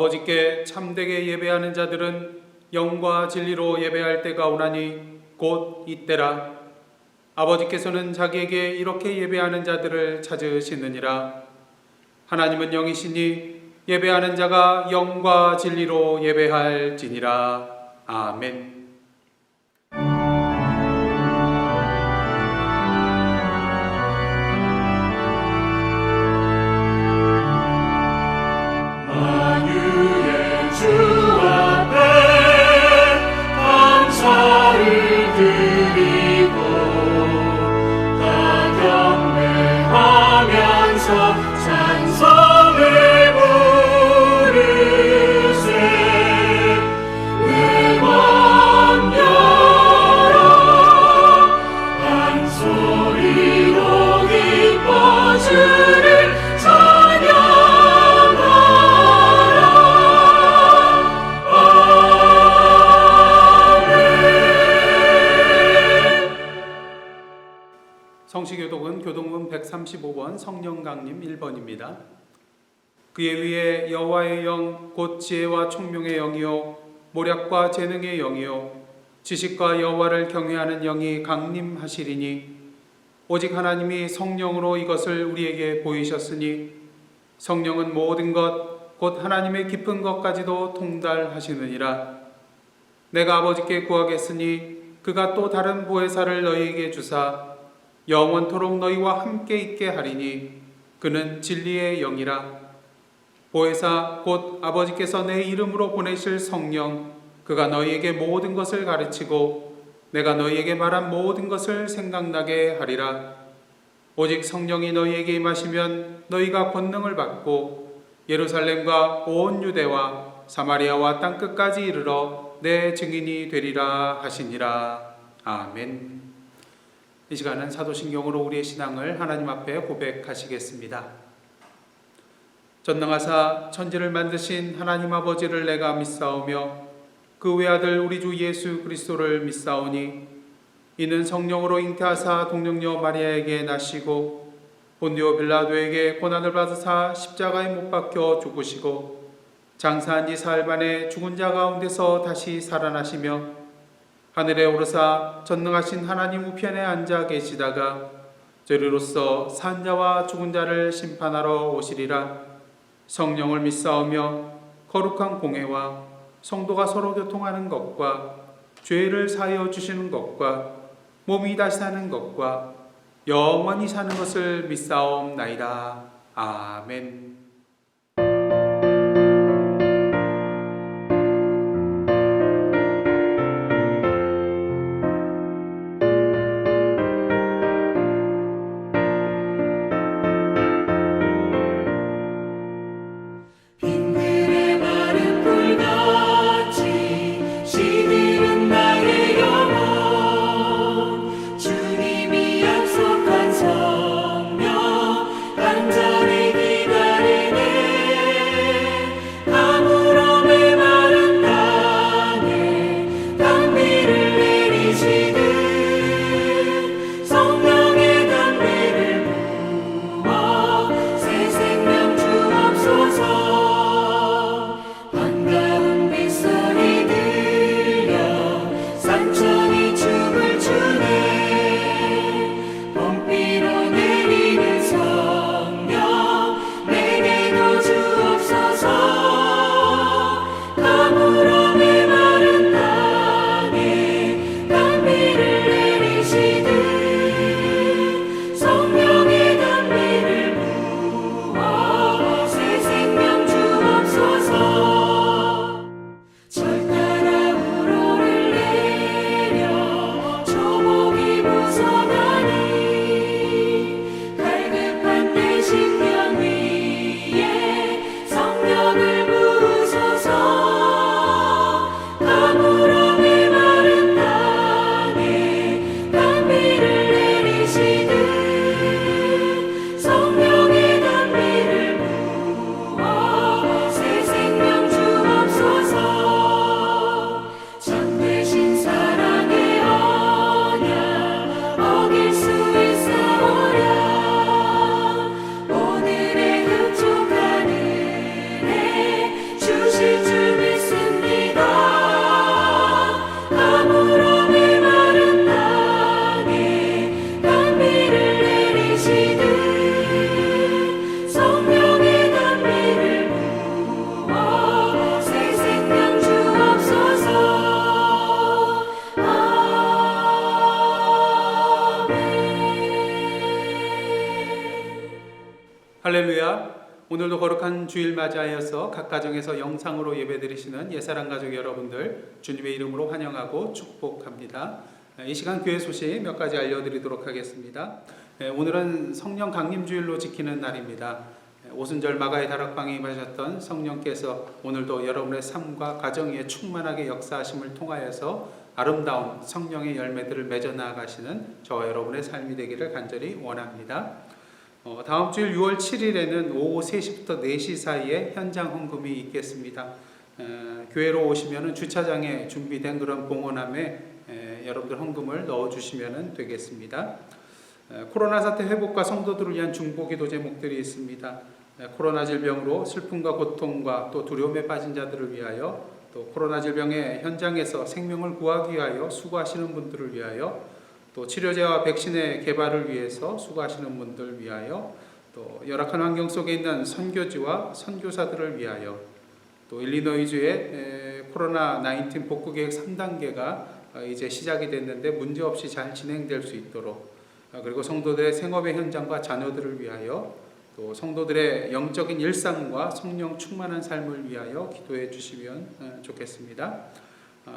아버지께 참되게 예배하는 자들은 영과 진리로 예배할 때가 오나니 곧 이때라. 아버지께서는 자기에게 이렇게 예배하는 자들을 찾으시느니라. 하나님은 영이시니 예배하는 자가 영과 진리로 예배할지니라. 아멘. 성시교독은 교동문 135번 성령강림 1번입니다. 그의 위에 여호와의 영 곧 지혜와 총명의 영이요 모략과 재능의 영이요 지식과 여호와를 경외하는 영이 강림하시리니 오직 하나님이 성령으로 이것을 우리에게 보이셨으니 성령은 모든 것 곧 하나님의 깊은 것까지도 통달하시느니라. 내가 아버지께 구하겠으니 그가 또 다른 보혜사를 너희에게 주사 영원토록 너희와 함께 있게 하리니 그는 진리의 영이라. 보혜사 곧 아버지께서 내 이름으로 보내실 성령 그가 너희에게 모든 것을 가르치고 내가 너희에게 말한 모든 것을 생각나게 하리라. 오직 성령이 너희에게 임하시면 너희가 권능을 받고 예루살렘과 온 유대와 사마리아와 땅끝까지 이르러 내 증인이 되리라 하시니라. 아멘. 이 시간은 사도신경으로 우리의 신앙을 하나님 앞에 고백하시겠습니다. 전능하사 천지를 만드신 하나님 아버지를 내가 믿사오며 그 외아들 우리 주 예수 그리스도를 믿사오니 이는 성령으로 잉태하사 동정녀 마리아에게 나시고 본디오 빌라도에게 고난을 받으사 십자가에 못 박혀 죽으시고 장사한 지 사흘 만에 죽은 자 가운데서 다시 살아나시며 하늘에 오르사 전능하신 하나님 우편에 앉아 계시다가 저리로서 산 자와 죽은 자를 심판하러 오시리라. 성령을 믿사오며 거룩한 공회와 성도가 서로 교통하는 것과 죄를 사하여 주시는 것과 몸이 다시 사는 것과 영원히 사는 것을 믿사옵나이다. 아멘. 할렐루야. 오늘도 거룩한 주일 맞이하여서 각 가정에서 영상으로 예배드리시는 옛사랑 가족 여러분들 주님의 이름으로 환영하고 축복합니다. 이 시간 교회 소식 몇 가지 알려드리도록 하겠습니다. 오늘은 성령 강림주일로 지키는 날입니다. 오순절 마가의 다락방에 임하셨던 성령께서 오늘도 여러분의 삶과 가정 위에 충만하게 역사하심을 통하여서 아름다운 성령의 열매들을 맺어 나아가시는 저와 여러분의 삶이 되기를 간절히 원합니다. 다음 주일 6월 7일에는 오후 3시부터 4시 사이에 현장 헌금이 있겠습니다. 교회로 오시면 주차장에 준비된 그런 봉헌함에 여러분들 헌금을 넣어주시면 되겠습니다. 코로나 사태 회복과 성도들을 위한 중보기도 제목들이 있습니다. 코로나 질병으로 슬픔과 고통과 또 두려움에 빠진 자들을 위하여, 또 코로나 질병의 현장에서 생명을 구하기 위하여 수고하시는 분들을 위하여, 또 치료제와 백신의 개발을 위해서 수고하시는 분들 위하여, 또 열악한 환경 속에 있는 선교지와 선교사들을 위하여, 또 일리노이주의 코로나19 복구계획 3단계가 이제 시작이 됐는데 문제없이 잘 진행될 수 있도록, 그리고 성도들의 생업의 현장과 자녀들을 위하여, 또 성도들의 영적인 일상과 성령 충만한 삶을 위하여 기도해 주시면 좋겠습니다.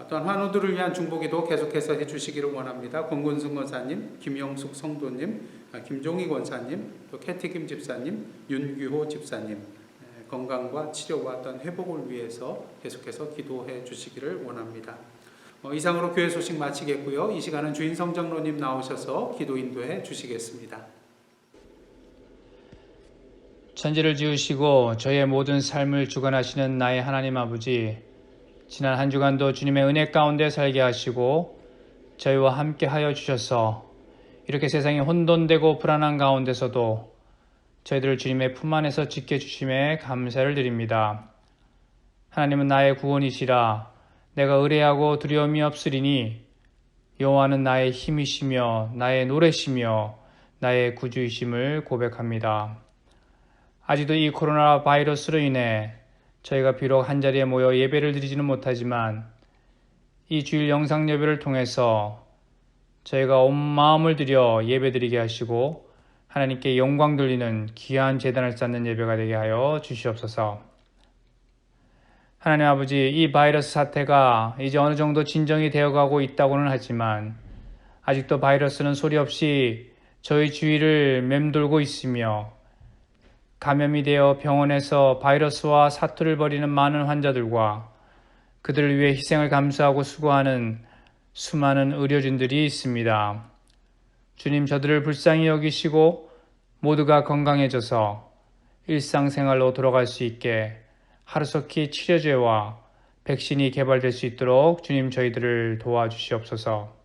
또한 환우들을 위한 중보기도 계속해서 해주시기를 원합니다. 권근승 권사님, 김영숙 성도님, 김종희 권사님, 또 캐티김 집사님, 윤규호 집사님 건강과 치료와 또한 회복을 위해서 계속해서 기도해 주시기를 원합니다. 이상으로 교회 소식 마치겠고요. 이 시간은 주인 성장로님 나오셔서 기도 인도해 주시겠습니다. 천지를 지으시고 저의 모든 삶을 주관하시는 나의 하나님 아버지, 지난 한 주간도 주님의 은혜 가운데 살게 하시고 저희와 함께 하여 주셔서 이렇게 세상이 혼돈되고 불안한 가운데서도 저희들을 주님의 품 안에서 지켜주심에 감사를 드립니다. 하나님은 나의 구원이시라. 내가 의뢰하고 두려움이 없으리니 여호와는 나의 힘이시며 나의 노래시며 나의 구주이심을 고백합니다. 아직도 이 코로나 바이러스로 인해 저희가 비록 한자리에 모여 예배를 드리지는 못하지만 이 주일 영상 예배를 통해서 저희가 온 마음을 들여 예배 드리게 하시고 하나님께 영광 돌리는 귀한 제단을 쌓는 예배가 되게 하여 주시옵소서. 하나님 아버지, 이 바이러스 사태가 이제 어느 정도 진정이 되어가고 있다고는 하지만 아직도 바이러스는 소리 없이 저희 주위를 맴돌고 있으며 감염이 되어 병원에서 바이러스와 사투를 벌이는 많은 환자들과 그들을 위해 희생을 감수하고 수고하는 수많은 의료진들이 있습니다. 주님, 저들을 불쌍히 여기시고 모두가 건강해져서 일상생활로 돌아갈 수 있게 하루속히 치료제와 백신이 개발될 수 있도록 주님 저희들을 도와주시옵소서.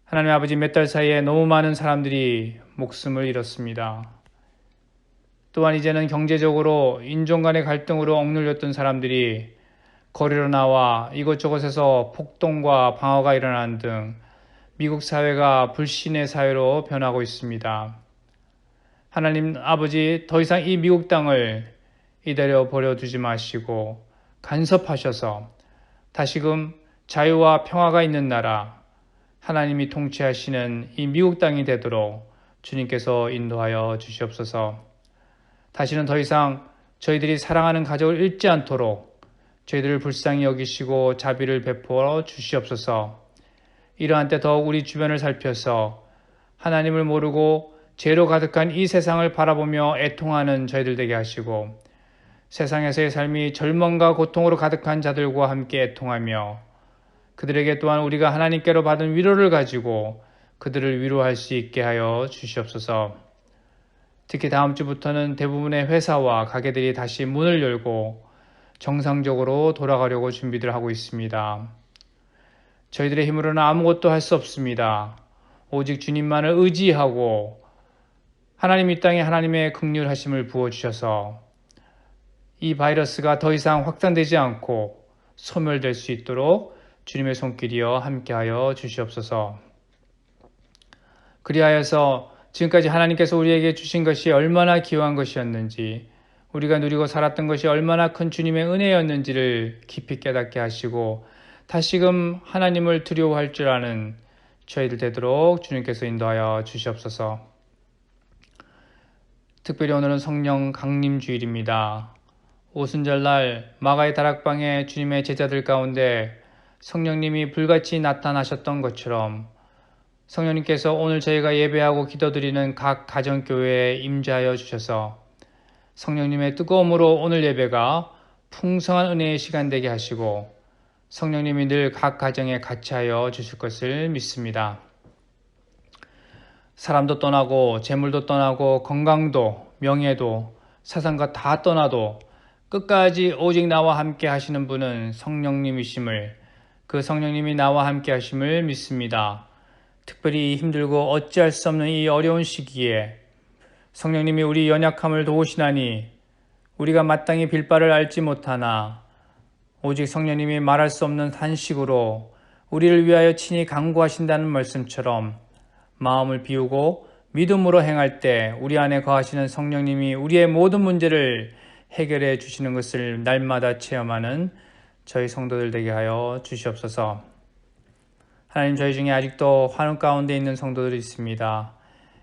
하나님 아버지, 몇 달 사이에 너무 많은 사람들이 목숨을 잃었습니다. 또한 이제는 경제적으로 인종 간의 갈등으로 억눌렸던 사람들이 거리로 나와 이곳저곳에서 폭동과 방화가 일어나는 등 미국 사회가 불신의 사회로 변하고 있습니다. 하나님 아버지, 더 이상 이 미국 땅을 이대로 버려두지 마시고 간섭하셔서 다시금 자유와 평화가 있는 나라, 하나님이 통치하시는 이 미국 땅이 되도록 주님께서 인도하여 주시옵소서. 다시는 더 이상 저희들이 사랑하는 가족을 잃지 않도록 저희들을 불쌍히 여기시고 자비를 베풀어 주시옵소서. 이러한 때 더욱 우리 주변을 살펴서 하나님을 모르고 죄로 가득한 이 세상을 바라보며 애통하는 저희들 되게 하시고 세상에서의 삶이 절망과 고통으로 가득한 자들과 함께 애통하며 그들에게 또한 우리가 하나님께로 받은 위로를 가지고 그들을 위로할 수 있게 하여 주시옵소서. 특히 다음 주부터는 대부분의 회사와 가게들이 다시 문을 열고 정상적으로 돌아가려고 준비를 하고 있습니다. 저희들의 힘으로는 아무것도 할 수 없습니다. 오직 주님만을 의지하고 하나님 이 땅에 하나님의 긍휼하심을 부어주셔서 이 바이러스가 더 이상 확산되지 않고 소멸될 수 있도록 주님의 손길이여 함께하여 주시옵소서. 그리하여서 지금까지 하나님께서 우리에게 주신 것이 얼마나 귀한 것이었는지, 우리가 누리고 살았던 것이 얼마나 큰 주님의 은혜였는지를 깊이 깨닫게 하시고 다시금 하나님을 두려워할 줄 아는 저희들 되도록 주님께서 인도하여 주시옵소서. 특별히 오늘은 성령 강림 주일입니다. 오순절날 마가의 다락방에 주님의 제자들 가운데 성령님이 불같이 나타나셨던 것처럼 성령님께서 오늘 저희가 예배하고 기도드리는 각 가정교회에 임재하여 주셔서 성령님의 뜨거움으로 오늘 예배가 풍성한 은혜의 시간 되게 하시고 성령님이 늘 각 가정에 같이하여 주실 것을 믿습니다. 사람도 떠나고 재물도 떠나고 건강도 명예도 사상과 다 떠나도 끝까지 오직 나와 함께 하시는 분은 성령님이심을, 그 성령님이 나와 함께 하심을 믿습니다. 특별히 힘들고 어찌할 수 없는 이 어려운 시기에 성령님이 우리 연약함을 도우시나니 우리가 마땅히 빌 바를 알지 못하나 오직 성령님이 말할 수 없는 탄식으로 우리를 위하여 친히 간구하신다는 말씀처럼 마음을 비우고 믿음으로 행할 때 우리 안에 거하시는 성령님이 우리의 모든 문제를 해결해 주시는 것을 날마다 체험하는 저희 성도들 되게 하여 주시옵소서. 하나님, 저희 중에 아직도 환우 가운데 있는 성도들이 있습니다.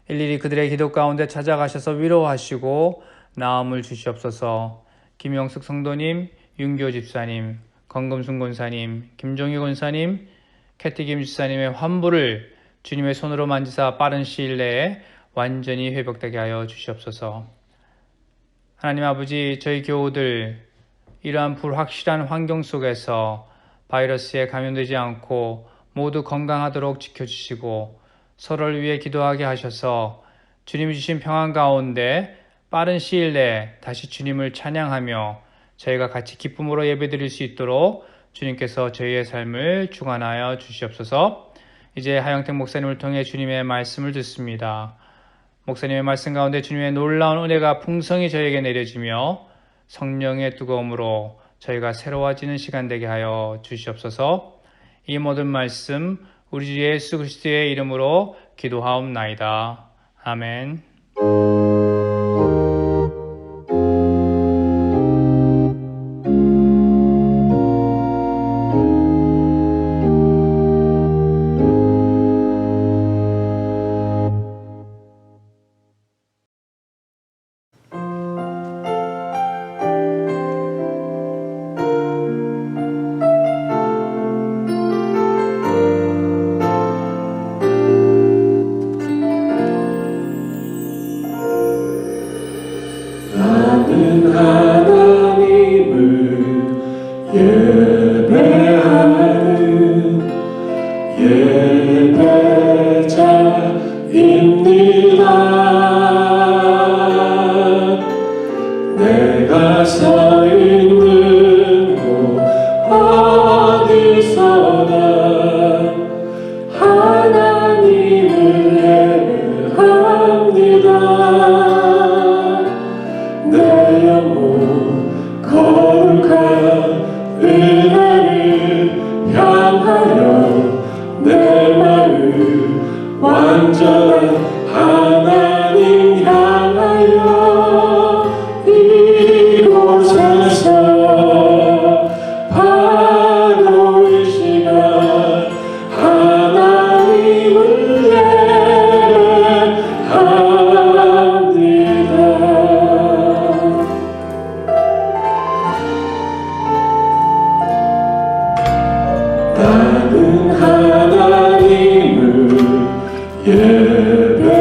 일일이 그들의 기도 가운데 찾아가셔서 위로하시고 나음을 주시옵소서. 김영숙 성도님, 윤교 집사님, 건금순 권사님, 김종희 권사님, 캐티김 집사님의 환부를 주님의 손으로 만지사 빠른 시일 내에 완전히 회복되게 하여 주시옵소서. 하나님 아버지, 저희 교우들 이러한 불확실한 환경 속에서 바이러스에 감염되지 않고 모두 건강하도록 지켜주시고 서로를 위해 기도하게 하셔서 주님이 주신 평안 가운데 빠른 시일 내에 다시 주님을 찬양하며 저희가 같이 기쁨으로 예배드릴 수 있도록 주님께서 저희의 삶을 주관하여 주시옵소서. 이제 하영택 목사님을 통해 주님의 말씀을 듣습니다. 목사님의 말씀 가운데 주님의 놀라운 은혜가 풍성히 저에게 내려지며 성령의 뜨거움으로 저희가 새로워지는 시간 되게 하여 주시옵소서. 이 모든 말씀 우리 주 예수 그리스도의 이름으로 기도하옵나이다. 아멘. 나는 하나님을 예배하는 예배자입니다. 내가 서 있는 곳 어디서나 하나님을 예배합니다. 내 영혼 거룩한 은혜를 향하여 내 마음 완전한 하나님 향하여 이곳에서 바로 이 시간 하나님을 예배합니다. 나는 하나님을 예배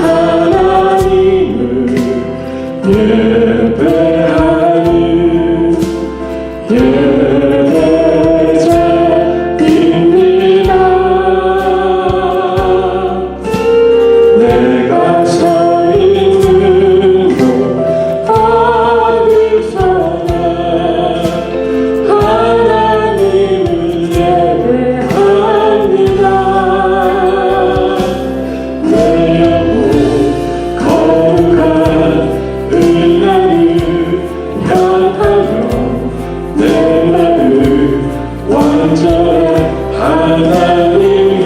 하나님을 예배하는 예배자입니다. 내가 서 있는 곳 어디서나 하나님을 예배합니다. 내 영혼 거룩한 은혜를 향하여 내 마음 완전한 하나님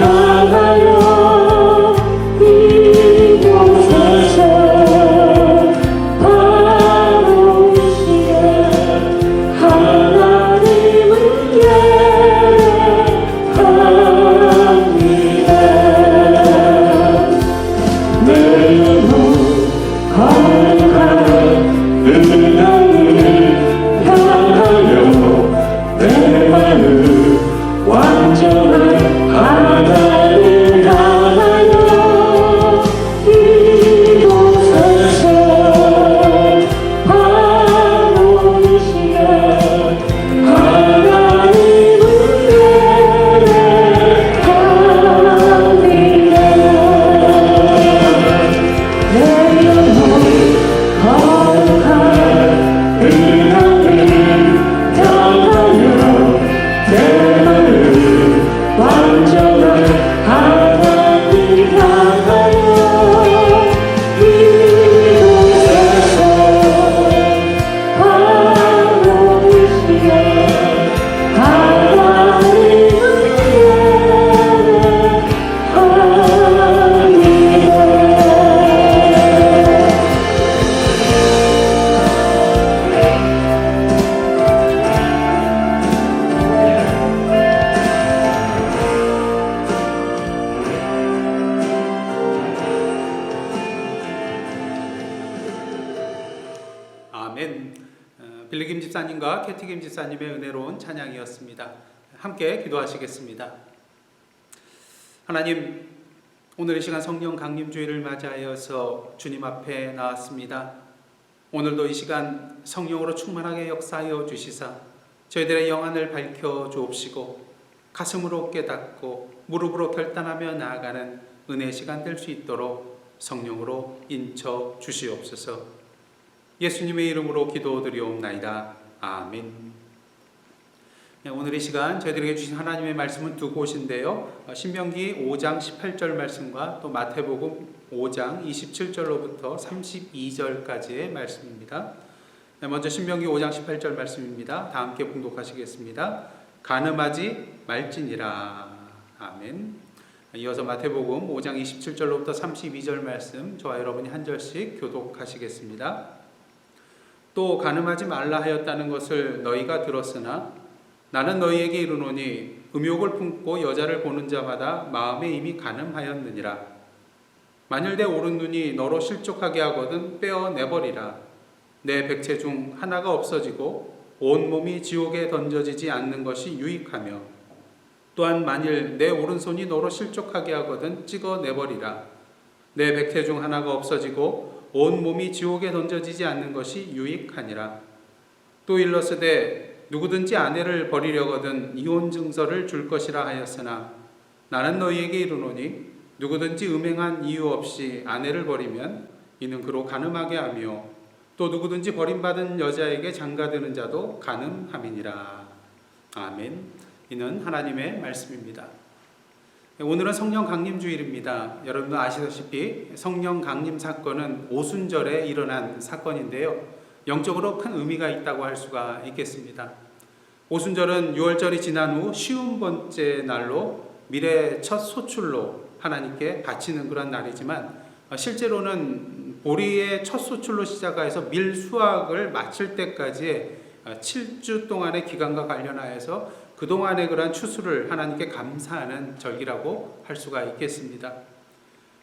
향하여 이곳에서 바로 이 시간 하나님을 예배합니다. 내 영혼 거룩한 은혜를 향하여 내 마음 완전한 하나님 향하여 이곳에서 바로 이 시간 하나님을 예배합니다. 내 영혼 거룩한 은혜를 향하여 내 마음 완전한 하나님 향하여 이곳에서 바로 이 시간 하나님을 아멘. 빌리김 집사님과 캐티김 집사님의 은혜로운 찬양이었습니다. 함께 기도하시겠습니다. 하나님, 오늘 이 시간 성령 강림주일을 맞이하여서 주님 앞에 나왔습니다. 오늘도 이 시간 성령으로 충만하게 역사하여 주시사 저희들의 영안을 밝혀 주옵시고 가슴으로 깨닫고 무릎으로 결단하며 나아가는 은혜의 시간 될 수 있도록 성령으로 인쳐 주시옵소서. 예수님의 이름으로 기도드리옵나이다. 아멘. 오늘 이 시간 저희들에게 주신 하나님의 말씀은 두 곳인데요. 신명기 5장 18절 말씀과 또 마태복음 5장 27절로부터 32절까지의 말씀입니다. 먼저 신명기 5장 18절 말씀입니다. 다 함께 봉독하시겠습니다. 가늠하지 말지니라. 아멘. 이어서 마태복음 5장 27절로부터 32절 말씀 저와 여러분이 한 절씩 교독하시겠습니다. 또 가늠하지 말라 하였다는 것을 너희가 들었으나 나는 너희에게 이르노니 음욕을 품고 여자를 보는 자마다 마음에 이미 가늠하였느니라. 만일 내 오른 눈이 너로 실족하게 하거든 빼어내버리라. 내 백체 중 하나가 없어지고 온 몸이 지옥에 던져지지 않는 것이 유익하며 또한 만일 내 오른손이 너로 실족하게 하거든 찍어내버리라. 내 백체 중 하나가 없어지고 온 몸이 지옥에 던져지지 않는 것이 유익하니라. 또 일러스되 누구든지 아내를 버리려거든 이혼 증서를 줄 것이라 하였으나 나는 너희에게 이르노니 누구든지 음행한 이유 없이 아내를 버리면 이는 그로 가늠하게 하며 또 누구든지 버림받은 여자에게 장가드는 자도 가늠함이니라. 아멘. 이는 하나님의 말씀입니다. 오늘은 성령 강림주일입니다. 여러분도 아시다시피 성령 강림 사건은 오순절에 일어난 사건인데요. 영적으로 큰 의미가 있다고 할 수가 있겠습니다. 오순절은 유월절이 지난 후 쉬운 번째 날로 미래의 첫 소출로 하나님께 바치는 그런 날이지만 실제로는 보리의 첫 소출로 시작해서 밀 수확을 마칠 때까지의 7주 동안의 기간과 관련하여서 그동안의 그러한 추수를 하나님께 감사하는 절기라고 할 수가 있겠습니다.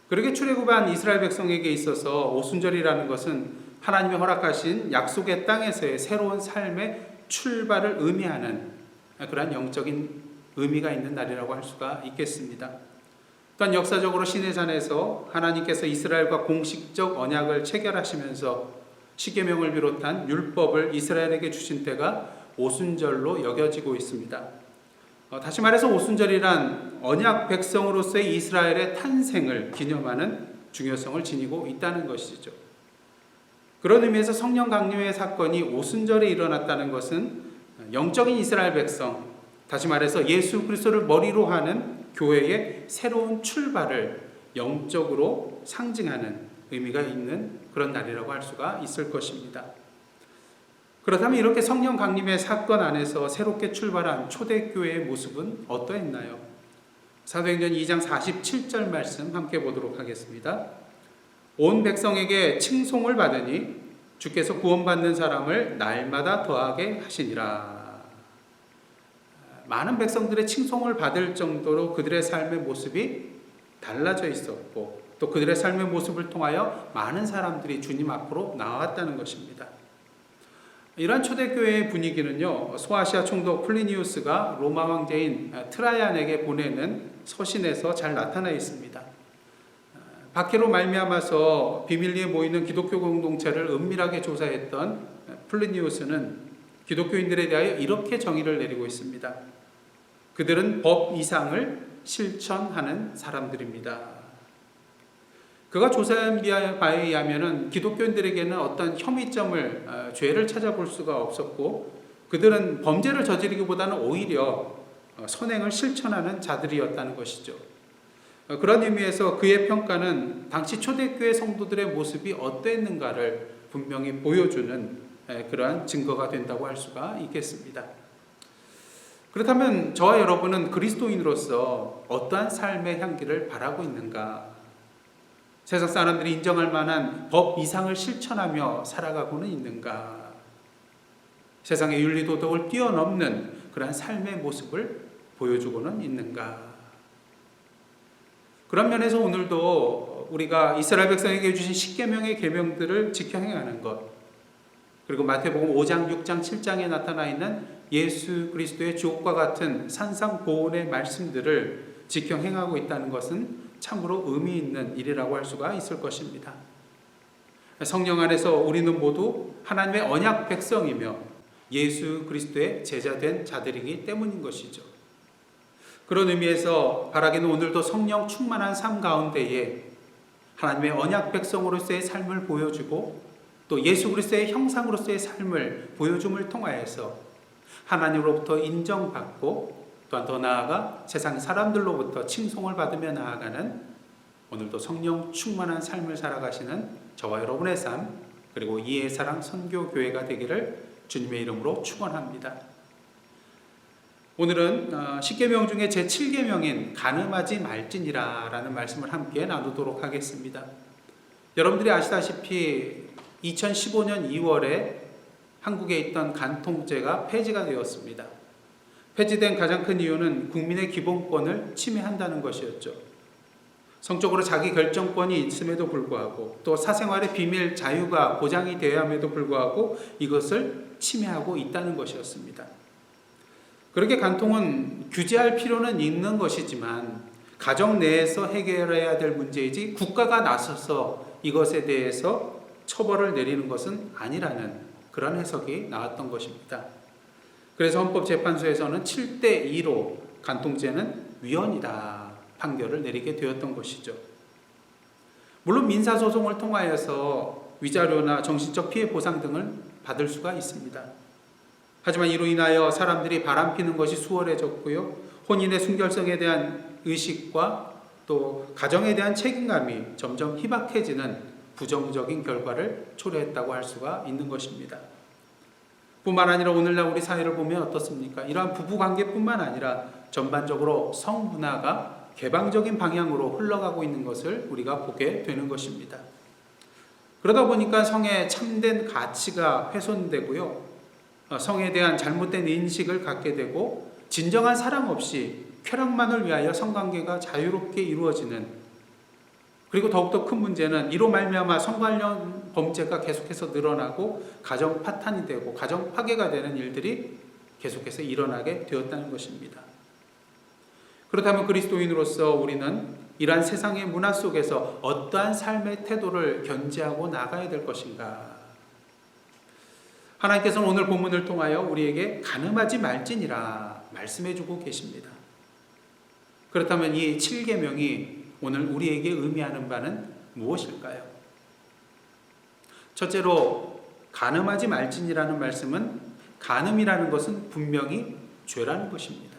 그렇게 출애굽한 이스라엘 백성에게 있어서 오순절이라는 것은 하나님이 허락하신 약속의 땅에서의 새로운 삶의 출발을 의미하는 그러한 영적인 의미가 있는 날이라고 할 수가 있겠습니다. 또한 역사적으로 시내산에서 하나님께서 이스라엘과 공식적 언약을 체결하시면서 십계명을 비롯한 율법을 이스라엘에게 주신 때가 오순절로 여겨지고 있습니다. 다시 말해서 오순절이란 언약 백성으로서의 이스라엘의 탄생을 기념하는 중요성을 지니고 있다는 것이죠. 그런 의미에서 성령 강림의 사건이 오순절에 일어났다는 것은 영적인 이스라엘 백성, 다시 말해서 예수 그리스도를 머리로 하는 교회의 새로운 출발을 영적으로 상징하는 의미가 있는 그런 날이라고 할 수가 있을 것입니다. 그렇다면 이렇게 성령 강림의 사건 안에서 새롭게 출발한 초대교회의 모습은 어떠했나요? 사도행전 2장 47절 말씀 함께 보도록 하겠습니다. 온 백성에게 칭송을 받으니 주께서 구원받는 사람을 날마다 더하게 하시니라. 많은 백성들의 칭송을 받을 정도로 그들의 삶의 모습이 달라져 있었고 또 그들의 삶의 모습을 통하여 많은 사람들이 주님 앞으로 나왔다는 것입니다. 이러한 초대교회의 분위기는요, 소아시아 총독 플리니우스가 로마 황제인 트라이안에게 보내는 서신에서 잘 나타나 있습니다. 박해로 말미암아서 비밀리에 모이는 기독교 공동체를 은밀하게 조사했던 플리니우스는 기독교인들에 대하여 이렇게 정의를 내리고 있습니다. 그들은 법 이상을 실천하는 사람들입니다. 그가 조사한 바에 의하면 기독교인들에게는 어떤 혐의점을, 죄를 찾아볼 수가 없었고 그들은 범죄를 저지르기보다는 오히려 선행을 실천하는 자들이었다는 것이죠. 그런 의미에서 그의 평가는 당시 초대교회 성도들의 모습이 어떠했는가를 분명히 보여주는 그러한 증거가 된다고 할 수가 있겠습니다. 그렇다면 저와 여러분은 그리스도인으로서 어떠한 삶의 향기를 바라고 있는가? 세상 사람들이 인정할 만한 법 이상을 실천하며 살아가고는 있는가? 세상의 윤리도덕을 뛰어넘는 그러한 삶의 모습을 보여주고는 있는가? 그런 면에서 오늘도 우리가 이스라엘 백성에게 주신 십계명의 계명들을 지켜 행하는 것, 그리고 마태복음 5장, 6장, 7장에 나타나 있는 예수 그리스도의 주옥과 같은 산상보온의 말씀들을 지켜 행하고 있다는 것은 참으로 의미 있는 일이라고 할 수가 있을 것입니다. 성령 안에서 우리는 모두 하나님의 언약 백성이며 예수 그리스도의 제자된 자들이기 때문인 것이죠. 그런 의미에서 바라기는 오늘도 성령 충만한 삶 가운데에 하나님의 언약 백성으로서의 삶을 보여주고 또 예수 그리스도의 형상으로서의 삶을 보여줌을 통하여서 하나님으로부터 인정받고 또한 더 나아가 세상 사람들로부터 칭송을 받으며 나아가는 오늘도 성령 충만한 삶을 살아가시는 저와 여러분의 삶, 그리고 이해사랑 선교교회가 되기를 주님의 이름으로 축원합니다. 오늘은 10계명 중에 제7계명인 간음하지 말지니라 라는 말씀을 함께 나누도록 하겠습니다. 여러분들이 아시다시피 2015년 2월에 한국에 있던 간통죄가 폐지가 되었습니다. 폐지된 가장 큰 이유는 국민의 기본권을 침해한다는 것이었죠. 성적으로 자기 결정권이 있음에도 불구하고 또 사생활의 비밀 자유가 보장이 되어야 함에도 불구하고 이것을 침해하고 있다는 것이었습니다. 그렇게 간통은 규제할 필요는 있는 것이지만 가정 내에서 해결해야 될 문제이지 국가가 나서서 이것에 대해서 처벌을 내리는 것은 아니라는 그런 해석이 나왔던 것입니다. 그래서 헌법재판소에서는 7대2로 간통죄는 위헌이다 판결을 내리게 되었던 것이죠. 물론 민사소송을 통하여서 위자료나 정신적 피해 보상 등을 받을 수가 있습니다. 하지만 이로 인하여 사람들이 바람피는 것이 수월해졌고요. 혼인의 순결성에 대한 의식과 또 가정에 대한 책임감이 점점 희박해지는 부정적인 결과를 초래했다고 할 수가 있는 것입니다. 뿐만 아니라 오늘날 우리 사회를 보면 어떻습니까? 이러한 부부관계뿐만 아니라 전반적으로 성문화가 개방적인 방향으로 흘러가고 있는 것을 우리가 보게 되는 것입니다. 그러다 보니까 성의 참된 가치가 훼손되고요. 성에 대한 잘못된 인식을 갖게 되고 진정한 사랑 없이 쾌락만을 위하여 성관계가 자유롭게 이루어지는, 그리고 더욱더 큰 문제는 이로 말미암아 성 관련 범죄가 계속해서 늘어나고 가정 파탄이 되고 가정 파괴가 되는 일들이 계속해서 일어나게 되었다는 것입니다. 그렇다면 그리스도인으로서 우리는 이러한 세상의 문화 속에서 어떠한 삶의 태도를 견지하고 나가야 될 것인가? 하나님께서는 오늘 본문을 통하여 우리에게 간음하지 말지니라 말씀해주고 계십니다. 그렇다면 이 7계명이 오늘 우리에게 의미하는 바는 무엇일까요? 첫째로 간음하지 말지니라는 말씀은 간음이라는 것은 분명히 죄라는 것입니다.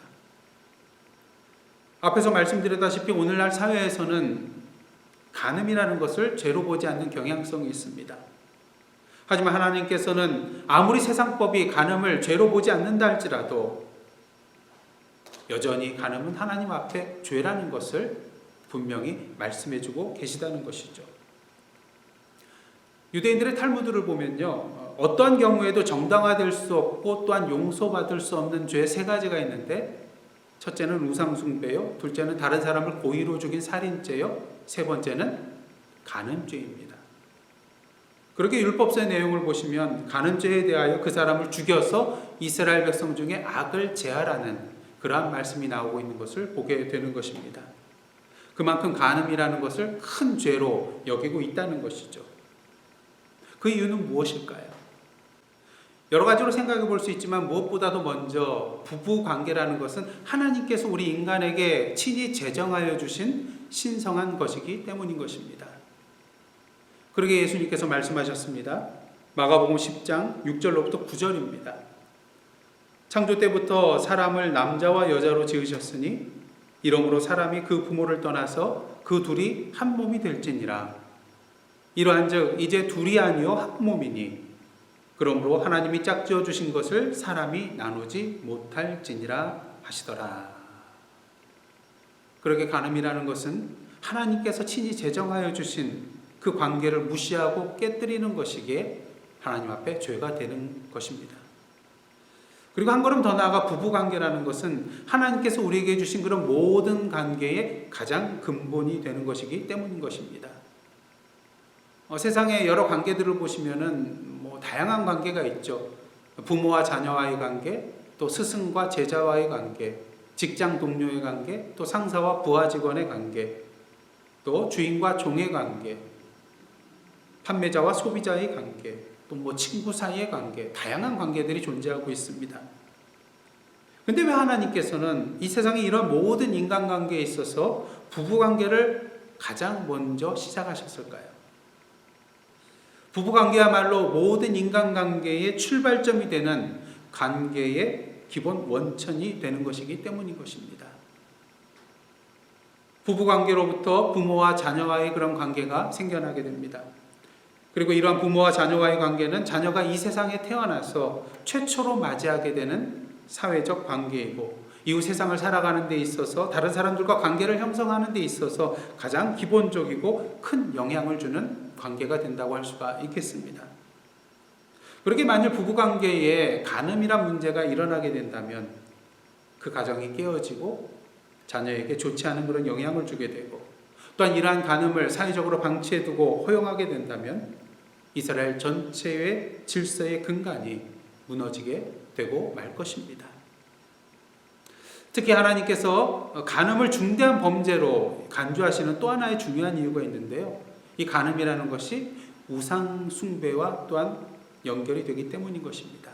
앞에서 말씀드렸다시피 오늘날 사회에서는 간음이라는 것을 죄로 보지 않는 경향성이 있습니다. 하지만 하나님께서는 아무리 세상법이 간음을 죄로 보지 않는다 할지라도 여전히 간음은 하나님 앞에 죄라는 것을 분명히 말씀해주고 계시다는 것이죠. 유대인들의 탈무드를 보면요, 어떠한 경우에도 정당화될 수 없고 또한 용서받을 수 없는 죄 3가지가 있는데, 첫째는 우상숭배요, 둘째는 다른 사람을 고의로 죽인 살인죄요, 3번째는 간음죄입니다. 그렇게 율법서의 내용을 보시면 간음죄에 대하여 그 사람을 죽여서 이스라엘 백성 중에 악을 제하라는 그러한 말씀이 나오고 있는 것을 보게 되는 것입니다. 그만큼 간음이라는 것을 큰 죄로 여기고 있다는 것이죠. 그 이유는 무엇일까요? 여러 가지로 생각해 볼 수 있지만 무엇보다도 먼저 부부 관계라는 것은 하나님께서 우리 인간에게 친히 제정하여 주신 신성한 것이기 때문인 것입니다. 그러게 예수님께서 말씀하셨습니다. 마가복음 10장 6절로부터 9절입니다. 창조 때부터 사람을 남자와 여자로 지으셨으니 이러므로 사람이 그 부모를 떠나서 그 둘이 한 몸이 될지니라. 이러한즉 이제 둘이 아니요 한 몸이니 그러므로 하나님이 짝지어 주신 것을 사람이 나누지 못할지니라 하시더라. 그렇게 간음이라는 것은 하나님께서 친히 제정하여 주신 그 관계를 무시하고 깨뜨리는 것이기에 하나님 앞에 죄가 되는 것입니다. 그리고 한 걸음 더 나아가 부부관계라는 것은 하나님께서 우리에게 주신 그런 모든 관계의 가장 근본이 되는 것이기 때문인 것입니다. 세상의 여러 관계들을 보시면은 다양한 관계가 있죠. 부모와 자녀와의 관계, 또 스승과 제자와의 관계, 직장 동료의 관계, 또 상사와 부하 직원의 관계, 또 주인과 종의 관계, 판매자와 소비자의 관계, 또 친구 사이의 관계, 다양한 관계들이 존재하고 있습니다. 근데 왜 하나님께서는 이 세상에 이런 모든 인간관계에 있어서 부부관계를 가장 먼저 시작하셨을까요? 부부관계야말로 모든 인간관계의 출발점이 되는 관계의 기본 원천이 되는 것이기 때문인 것입니다. 부부관계로부터 부모와 자녀와의 그런 관계가 생겨나게 됩니다. 그리고 이러한 부모와 자녀와의 관계는 자녀가 이 세상에 태어나서 최초로 맞이하게 되는 사회적 관계이고 이후 세상을 살아가는 데 있어서 다른 사람들과 관계를 형성하는 데 있어서 가장 기본적이고 큰 영향을 주는 관계가 된다고 할 수가 있겠습니다. 그렇게 만일 부부관계에 간음이란 문제가 일어나게 된다면 그 가정이 깨어지고 자녀에게 좋지 않은 그런 영향을 주게 되고 또한 이러한 간음을 사회적으로 방치해두고 허용하게 된다면 이스라엘 전체의 질서의 근간이 무너지게 되고 말 것입니다. 특히 하나님께서 간음을 중대한 범죄로 간주하시는 또 하나의 중요한 이유가 있는데요. 이 간음이라는 것이 우상 숭배와 또한 연결이 되기 때문인 것입니다.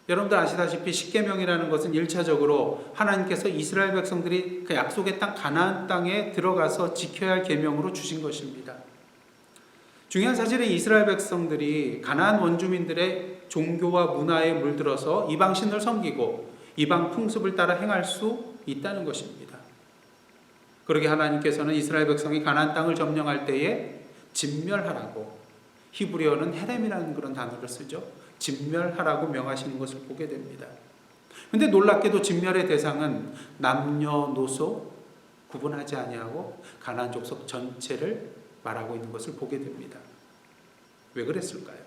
여러분들 아시다시피 십계명이라는 것은 1차적으로 하나님께서 이스라엘 백성들이 그 약속의 땅 가나안 땅에 들어가서 지켜야 할 계명으로 주신 것입니다. 중요한 사실은 이스라엘 백성들이 가나안 원주민들의 종교와 문화에 물들어서 이방 신을 섬기고 이방 풍습을 따라 행할 수 있다는 것입니다. 그러게 하나님께서는 이스라엘 백성이 가나안 땅을 점령할 때에 진멸하라고, 히브리어는 헤렘이라는 그런 단어를 쓰죠. 진멸하라고 명하시는 것을 보게 됩니다. 그런데 놀랍게도 진멸의 대상은 남녀노소 구분하지 아니하고 가나안 족속 전체를 말하고 있는 것을 보게 됩니다. 왜 그랬을까요?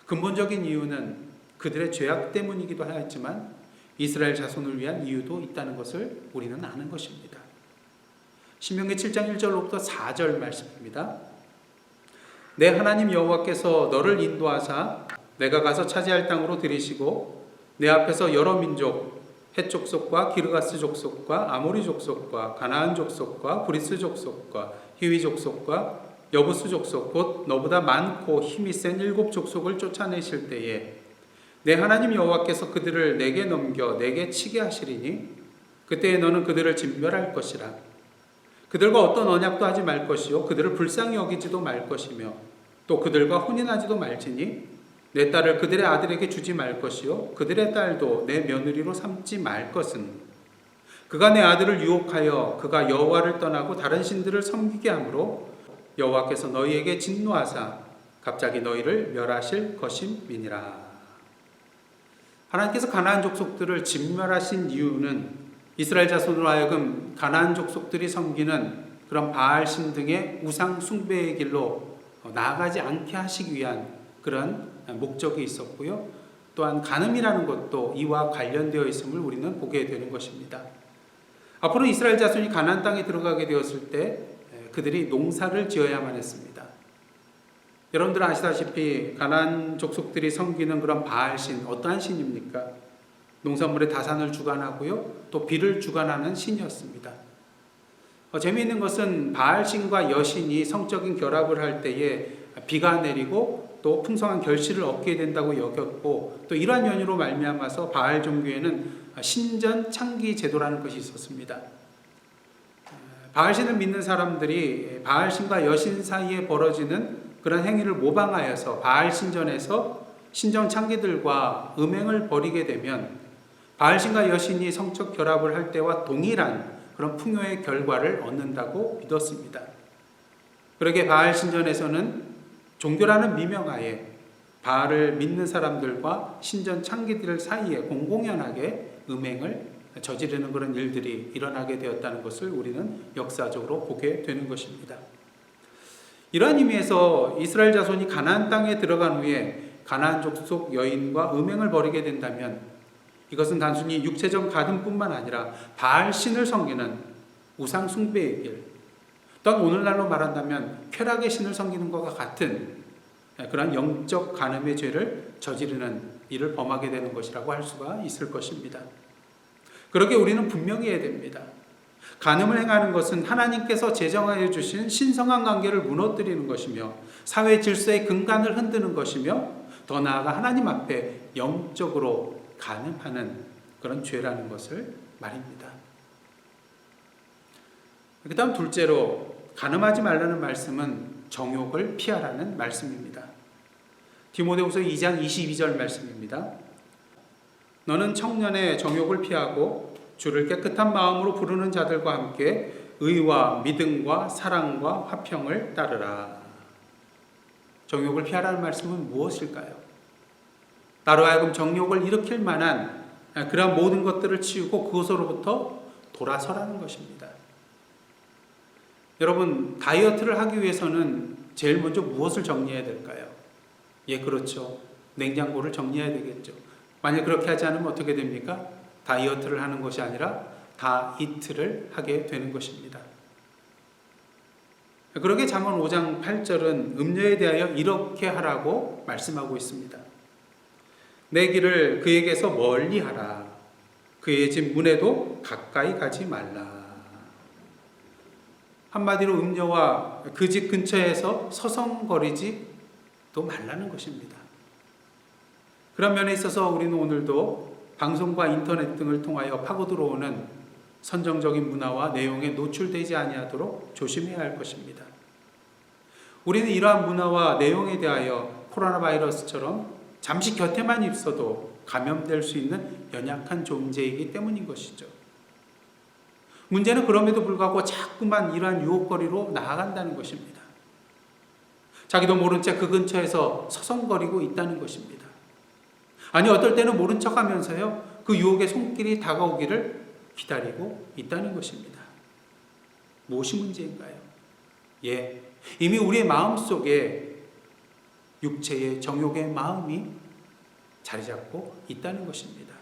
근본적인 이유는 그들의 죄악 때문이기도 하였지만 이스라엘 자손을 위한 이유도 있다는 것을 우리는 아는 것입니다. 신명기 7장 1절로부터 4절 말씀입니다. 내 하나님 여호와께서 너를 인도하사 내가 가서 차지할 땅으로 들이시고 내 앞에서 여러 민족 헷 족속과 기르가스 족속과 아모리 족속과 가나안 족속과 브리스 족속과 히위 족속과 여부스 족속 곧 너보다 많고 힘이 센 7 족속을 쫓아내실 때에 내 하나님 여호와께서 그들을 내게 넘겨 내게 치게 하시리니 그때에 너는 그들을 진멸할 것이라. 그들과 어떤 언약도 하지 말 것이요 그들을 불쌍히 여기지도 말 것이며 또 그들과 혼인하지도 말지니 내 딸을 그들의 아들에게 주지 말 것이요 그들의 딸도 내 며느리로 삼지 말 것은 그가 내 아들을 유혹하여 그가 여호와를 떠나고 다른 신들을 섬기게 하므로 여호와께서 너희에게 진노하사 갑자기 너희를 멸하실 것임이니라. 하나님께서 가나안 족속들을 진멸하신 이유는 이스라엘 자손으로 하여금 가나안 족속들이 섬기는 그런 바알신 등의 우상 숭배의 길로 나아가지 않게 하시기 위한 그런 목적이 있었고요. 또한 간음이라는 것도 이와 관련되어 있음을 우리는 보게 되는 것입니다. 앞으로 이스라엘 자손이 가나안 땅에 들어가게 되었을 때 그들이 농사를 지어야만 했습니다. 여러분들 아시다시피 가나안 족속들이 섬기는 그런 바알신 어떠한 신입니까? 농산물의 다산을 주관하고요. 또 비를 주관하는 신이었습니다. 재미있는 것은 바알신과 여신이 성적인 결합을 할 때에 비가 내리고 또 풍성한 결실을 얻게 된다고 여겼고 또 이러한 연유로 말미암아서 바알 종교에는 신전 창기 제도라는 것이 있었습니다. 바알신을 믿는 사람들이 바알신과 여신 사이에 벌어지는 그런 행위를 모방하여서 바알신전에서 신전 창기들과 음행을 벌이게 되면 바알신과 여신이 성적 결합을 할 때와 동일한 그런 풍요의 결과를 얻는다고 믿었습니다. 그러게 바알신전에서는 종교라는 미명하에 바알을 믿는 사람들과 신전 창기들 사이에 공공연하게 음행을 저지르는 그런 일들이 일어나게 되었다는 것을 우리는 역사적으로 보게 되는 것입니다. 이러한 의미에서 이스라엘 자손이 가나안 땅에 들어간 후에 가나안 족속 여인과 음행을 벌이게 된다면 이것은 단순히 육체적 가늠뿐만 아니라 바알신을 섬기는 우상 숭배의 길, 또한 오늘날로 말한다면 쾌락의 신을 섬기는 것과 같은 그런 영적 간음의 죄를 저지르는 일을 범하게 되는 것이라고 할 수가 있을 것입니다. 그렇게 우리는 분명히 해야 됩니다. 간음을 행하는 것은 하나님께서 제정하여 주신 신성한 관계를 무너뜨리는 것이며 사회 질서의 근간을 흔드는 것이며 더 나아가 하나님 앞에 영적으로 간음하는 그런 죄라는 것을 말입니다. 그 다음 둘째로 간음하지 말라는 말씀은 정욕을 피하라는 말씀입니다. 디모데후서 2장 22절 말씀입니다. 너는 청년의 정욕을 피하고 주를 깨끗한 마음으로 부르는 자들과 함께 의와 믿음과 사랑과 화평을 따르라. 정욕을 피하라는 말씀은 무엇일까요? 나로 하여금 정욕을 일으킬 만한 그러한 모든 것들을 치우고 그것으로부터 돌아서라는 것입니다. 여러분, 다이어트를 하기 위해서는 제일 먼저 무엇을 정리해야 될까요? 예, 그렇죠. 냉장고를 정리해야 되겠죠. 만약 그렇게 하지 않으면 어떻게 됩니까? 다이어트를 하는 것이 아니라 다이트를 하게 되는 것입니다. 그러게 잠언 5장 8절은 음녀에 대하여 이렇게 하라고 말씀하고 있습니다. 내 길을 그에게서 멀리 하라. 그의 집 문에도 가까이 가지 말라. 한마디로 음녀와 그 집 근처에서 서성거리지도 말라는 것입니다. 그런 면에 있어서 우리는 오늘도 방송과 인터넷 등을 통하여 파고 들어오는 선정적인 문화와 내용에 노출되지 아니하도록 조심해야 할 것입니다. 우리는 이러한 문화와 내용에 대하여 코로나 바이러스처럼 잠시 곁에만 있어도 감염될 수 있는 연약한 존재이기 때문인 것이죠. 문제는 그럼에도 불구하고 자꾸만 이러한 유혹거리로 나아간다는 것입니다. 자기도 모른 채 그 근처에서 서성거리고 있다는 것입니다. 아니, 어떨 때는 모른 척하면서요, 그 유혹의 손길이 다가오기를 기다리고 있다는 것입니다. 무엇이 문제인가요? 예, 이미 우리의 마음속에 육체의 정욕의 마음이 자리 잡고 있다는 것입니다.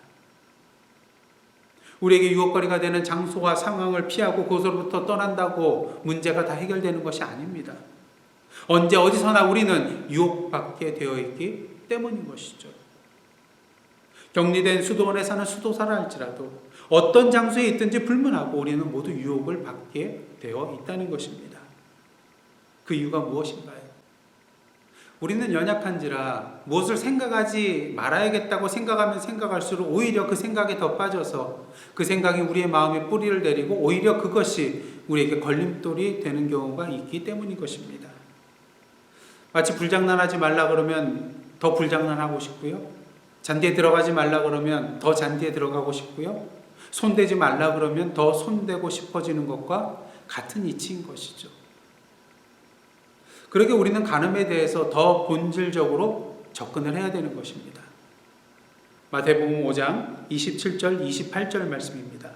우리에게 유혹거리가 되는 장소와 상황을 피하고 그것으로부터 떠난다고 문제가 다 해결되는 것이 아닙니다. 언제 어디서나 우리는 유혹받게 되어 있기 때문인 것이죠. 격리된 수도원에 사는 수도사라 할지라도 어떤 장소에 있든지 불문하고 우리는 모두 유혹을 받게 되어 있다는 것입니다. 그 이유가 무엇인가요? 우리는 연약한지라 무엇을 생각하지 말아야겠다고 생각하면 생각할수록 오히려 그 생각에 더 빠져서 그 생각이 우리의 마음에 뿌리를 내리고 오히려 그것이 우리에게 걸림돌이 되는 경우가 있기 때문인 것입니다. 마치 불장난하지 말라 그러면 더 불장난하고 싶고요. 잔디에 들어가지 말라 그러면 더 잔디에 들어가고 싶고요. 손대지 말라 그러면 더 손대고 싶어지는 것과 같은 이치인 것이죠. 그러게 우리는 간음에 대해서 더 본질적으로 접근을 해야 되는 것입니다. 마태복음 5장 27절 28절 말씀입니다.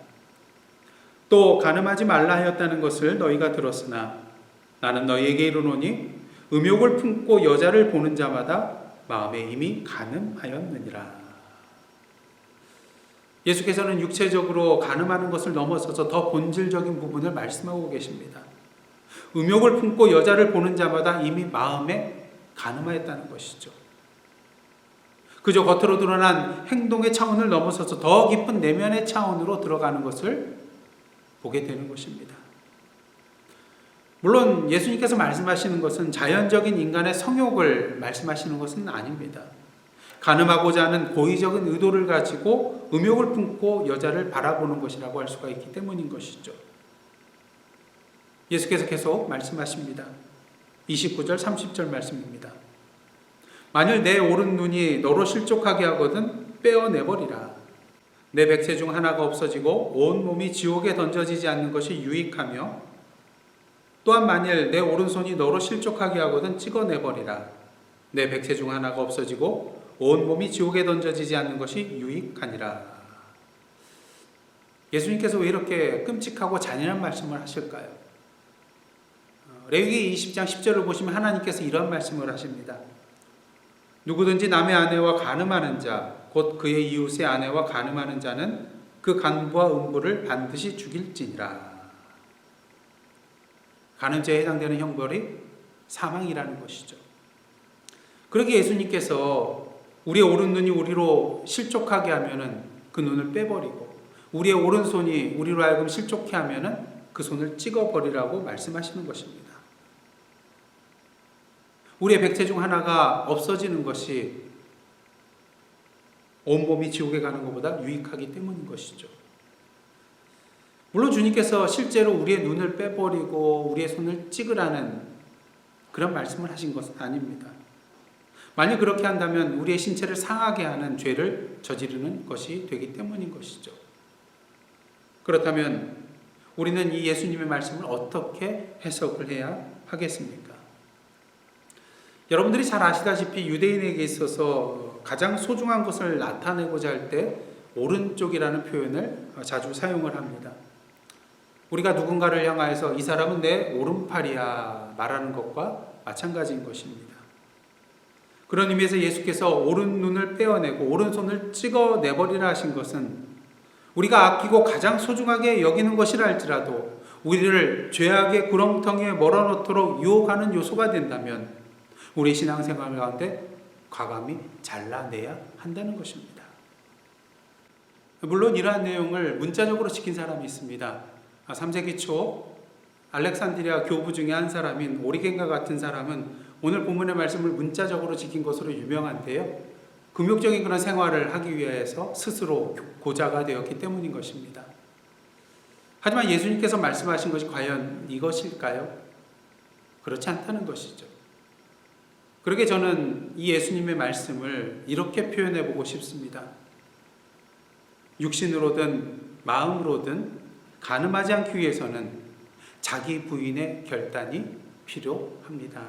또 간음하지 말라 하였다는 것을 너희가 들었으나 나는 너희에게 이르노니 음욕을 품고 여자를 보는 자마다 마음에 이미 간음하였느니라. 예수께서는 육체적으로 간음하는 것을 넘어서서 더 본질적인 부분을 말씀하고 계십니다. 음욕을 품고 여자를 보는 자마다 이미 마음에 간음하였다는 것이죠. 그저 겉으로 드러난 행동의 차원을 넘어서서 더 깊은 내면의 차원으로 들어가는 것을 보게 되는 것입니다. 물론 예수님께서 말씀하시는 것은 자연적인 인간의 성욕을 말씀하시는 것은 아닙니다. 간음하고자 하는 고의적인 의도를 가지고 음욕을 품고 여자를 바라보는 것이라고 할 수가 있기 때문인 것이죠. 예수께서 계속 말씀하십니다. 29절 30절 말씀입니다. 만일 내 오른 눈이 너로 실족하게 하거든 빼어내버리라. 내 백세 중 하나가 없어지고 온 몸이 지옥에 던져지지 않는 것이 유익하며 또한 만일 내 오른손이 너로 실족하게 하거든 찍어내버리라. 내 백세 중 하나가 없어지고 온 몸이 지옥에 던져지지 않는 것이 유익하니라. 예수님께서 왜 이렇게 끔찍하고 잔인한 말씀을 하실까요? 레위기 20장 10절을 보시면 하나님께서 이런 말씀을 하십니다. 누구든지 남의 아내와 간음하는 자, 곧 그의 이웃의 아내와 간음하는 자는 그 간부와 음부를 반드시 죽일지니라. 간음죄에 해당되는 형벌이 사망이라는 것이죠. 그러기에 예수님께서 우리의 오른 눈이 우리로 실족하게 하면은 그 눈을 빼버리고 우리의 오른손이 우리로 하여금 실족해 하면은 그 손을 찍어버리라고 말씀하시는 것입니다. 우리의 백체 중 하나가 없어지는 것이 온몸이 지옥에 가는 것보다 유익하기 때문인 것이죠. 물론 주님께서 실제로 우리의 눈을 빼버리고 우리의 손을 찍으라는 그런 말씀을 하신 것은 아닙니다. 만약 그렇게 한다면 우리의 신체를 상하게 하는 죄를 저지르는 것이 되기 때문인 것이죠. 그렇다면 우리는 이 예수님의 말씀을 어떻게 해석을 해야 하겠습니까? 여러분들이 잘 아시다시피 유대인에게 있어서 가장 소중한 것을 나타내고자 할 때 오른쪽이라는 표현을 자주 사용을 합니다. 우리가 누군가를 향하여서 이 사람은 내 오른팔이야 말하는 것과 마찬가지인 것입니다. 그런 의미에서 예수께서 오른 눈을 빼어내고 오른손을 찍어내버리라 하신 것은 우리가 아끼고 가장 소중하게 여기는 것이라 할지라도 우리를 죄악의 구렁텅이에 몰아넣도록 유혹하는 요소가 된다면 우리 신앙생활 가운데 과감히 잘라내야 한다는 것입니다. 물론 이러한 내용을 문자적으로 지킨 사람이 있습니다. 3세기 초 알렉산드리아 교부 중에 한 사람인 오리겐과 같은 사람은 오늘 본문의 말씀을 문자적으로 지킨 것으로 유명한데요. 금욕적인 그런 생활을 하기 위해서 스스로 고자가 되었기 때문인 것입니다. 하지만 예수님께서 말씀하신 것이 과연 이것일까요? 그렇지 않다는 것이죠. 그러게 저는 이 예수님의 말씀을 이렇게 표현해 보고 싶습니다. 육신으로든 마음으로든 간음하지 않기 위해서는 자기 부인의 결단이 필요합니다.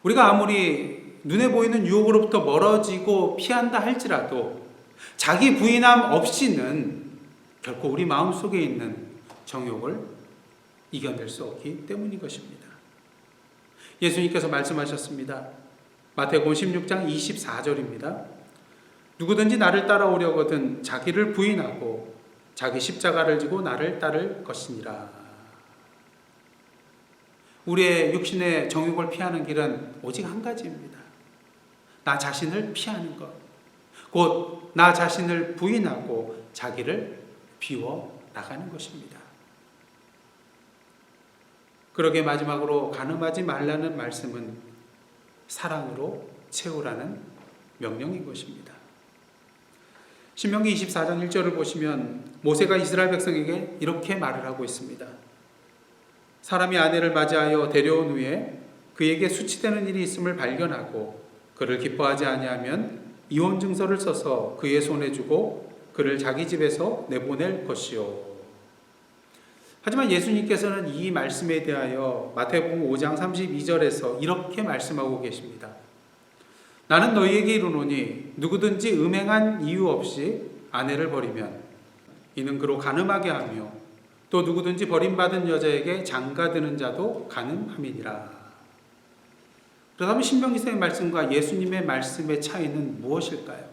우리가 아무리 눈에 보이는 유혹으로부터 멀어지고 피한다 할지라도 자기 부인함 없이는 결코 우리 마음속에 있는 정욕을 이겨낼 수 없기 때문인 것입니다. 예수님께서 말씀하셨습니다. 마태복음 16장 24절입니다. 누구든지 나를 따라오려거든 자기를 부인하고 자기 십자가를 지고 나를 따를 것이니라. 우리의 육신의 정욕을 피하는 길은 오직 한 가지입니다. 나 자신을 피하는 것. 곧 나 자신을 부인하고 자기를 비워 나가는 것입니다. 그러게 마지막으로 간음하지 말라는 말씀은 사랑으로 채우라는 명령인 것입니다. 신명기 24장 1절을 보시면 모세가 이스라엘 백성에게 이렇게 말을 하고 있습니다. 사람이 아내를 맞이하여 데려온 후에 그에게 수치되는 일이 있음을 발견하고 그를 기뻐하지 아니하면 이혼 증서를 써서 그의 손에 주고 그를 자기 집에서 내보낼 것이요. 하지만 예수님께서는 이 말씀에 대하여 마태복음 5장 32절에서 이렇게 말씀하고 계십니다. 나는 너희에게 이르노니 누구든지 음행한 이유 없이 아내를 버리면 이는 그로 간음하게 하며 또 누구든지 버림받은 여자에게 장가드는 자도 간음함이니라. 그렇다면 신명기서의 말씀과 예수님의 말씀의 차이는 무엇일까요?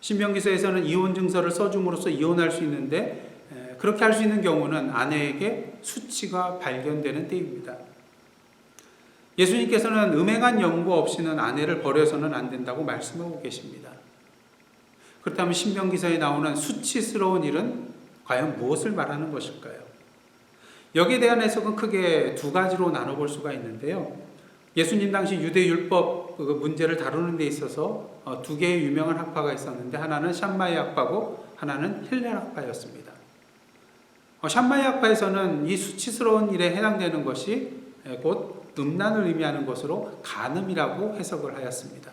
신명기서에서는 이혼 증서를 써줌으로써 이혼할 수 있는데 그렇게 할 수 있는 경우는 아내에게 수치가 발견되는 때입니다. 예수님께서는 음행한 연고 없이는 아내를 버려서는 안 된다고 말씀하고 계십니다. 그렇다면 신명기서에 나오는 수치스러운 일은 과연 무엇을 말하는 것일까요? 여기에 대한 해석은 크게 두 가지로 나눠볼 수가 있는데요. 예수님 당시 유대 율법 문제를 다루는 데 있어서 두 개의 유명한 학파가 있었는데 하나는 샴마이 학파고 하나는 힐렐 학파였습니다. 샴마이 학파에서는 이 수치스러운 일에 해당되는 것이 곧 음란을 의미하는 것으로 간음이라고 해석을 하였습니다.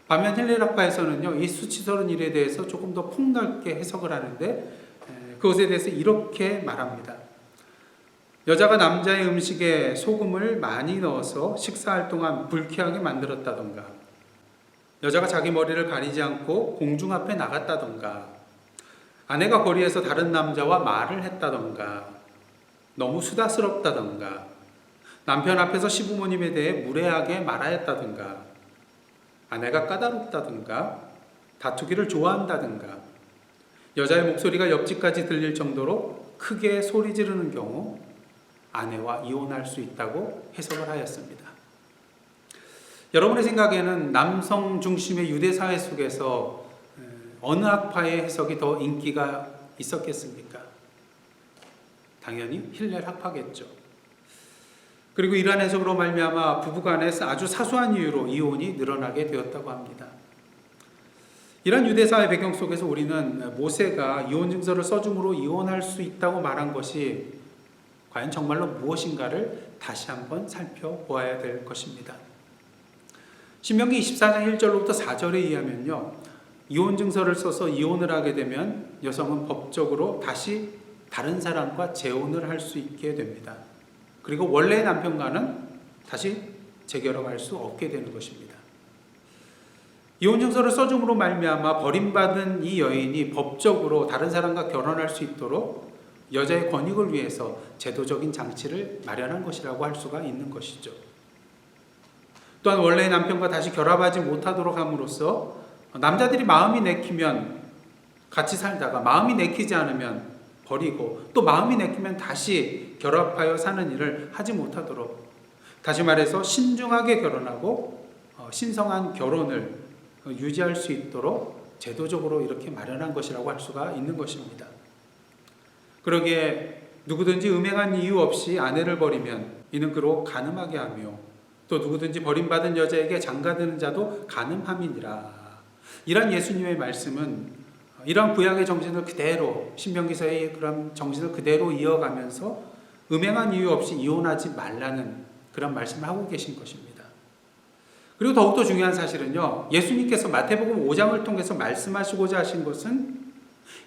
반면 힐렐 학파에서는요, 이 수치스러운 일에 대해서 조금 더 폭넓게 해석을 하는데 그것에 대해서 이렇게 말합니다. 여자가 남자의 음식에 소금을 많이 넣어서 식사할 동안 불쾌하게 만들었다던가, 여자가 자기 머리를 가리지 않고 공중 앞에 나갔다던가, 아내가 거리에서 다른 남자와 말을 했다던가, 너무 수다스럽다던가, 남편 앞에서 시부모님에 대해 무례하게 말하였다던가, 아내가 까다롭다던가, 다투기를 좋아한다던가, 여자의 목소리가 옆집까지 들릴 정도로 크게 소리 지르는 경우 아내와 이혼할 수 있다고 해석을 하였습니다. 여러분의 생각에는 남성 중심의 유대 사회 속에서 어느 학파의 해석이 더 인기가 있었겠습니까? 당연히 힐렐 학파겠죠. 그리고 이러한 해석으로 말미암아 부부간에 아주 사소한 이유로 이혼이 늘어나게 되었다고 합니다. 이런 유대사회 배경 속에서 우리는 모세가 이혼 증서를 써줌으로 이혼할 수 있다고 말한 것이 과연 정말로 무엇인가를 다시 한번 살펴보아야 될 것입니다. 신명기 24장 1절로부터 4절에 의하면요, 이혼 증서를 써서 이혼을 하게 되면 여성은 법적으로 다시 다른 사람과 재혼을 할 수 있게 됩니다. 그리고 원래의 남편과는 다시 재결합할 수 없게 되는 것입니다. 이혼 증서를 써줌으로 말미암아 버림받은 이 여인이 법적으로 다른 사람과 결혼할 수 있도록 여자의 권익을 위해서 제도적인 장치를 마련한 것이라고 할 수가 있는 것이죠. 또한 원래의 남편과 다시 결합하지 못하도록 함으로써 남자들이 마음이 내키면 같이 살다가 마음이 내키지 않으면 버리고 또 마음이 내키면 다시 결합하여 사는 일을 하지 못하도록, 다시 말해서 신중하게 결혼하고 신성한 결혼을 유지할 수 있도록 제도적으로 이렇게 마련한 것이라고 할 수가 있는 것입니다. 그러기에 누구든지 음행한 이유 없이 아내를 버리면 이는 그로 간음하게 하며 또 누구든지 버림받은 여자에게 장가드는 자도 간음함이니라. 이런 예수님의 말씀은 이러한 구약의 정신을 그대로, 신명기서의 그런 정신을 그대로 이어가면서 음행한 이유 없이 이혼하지 말라는 그런 말씀을 하고 계신 것입니다. 그리고 더욱더 중요한 사실은요, 예수님께서 마태복음 5장을 통해서 말씀하시고자 하신 것은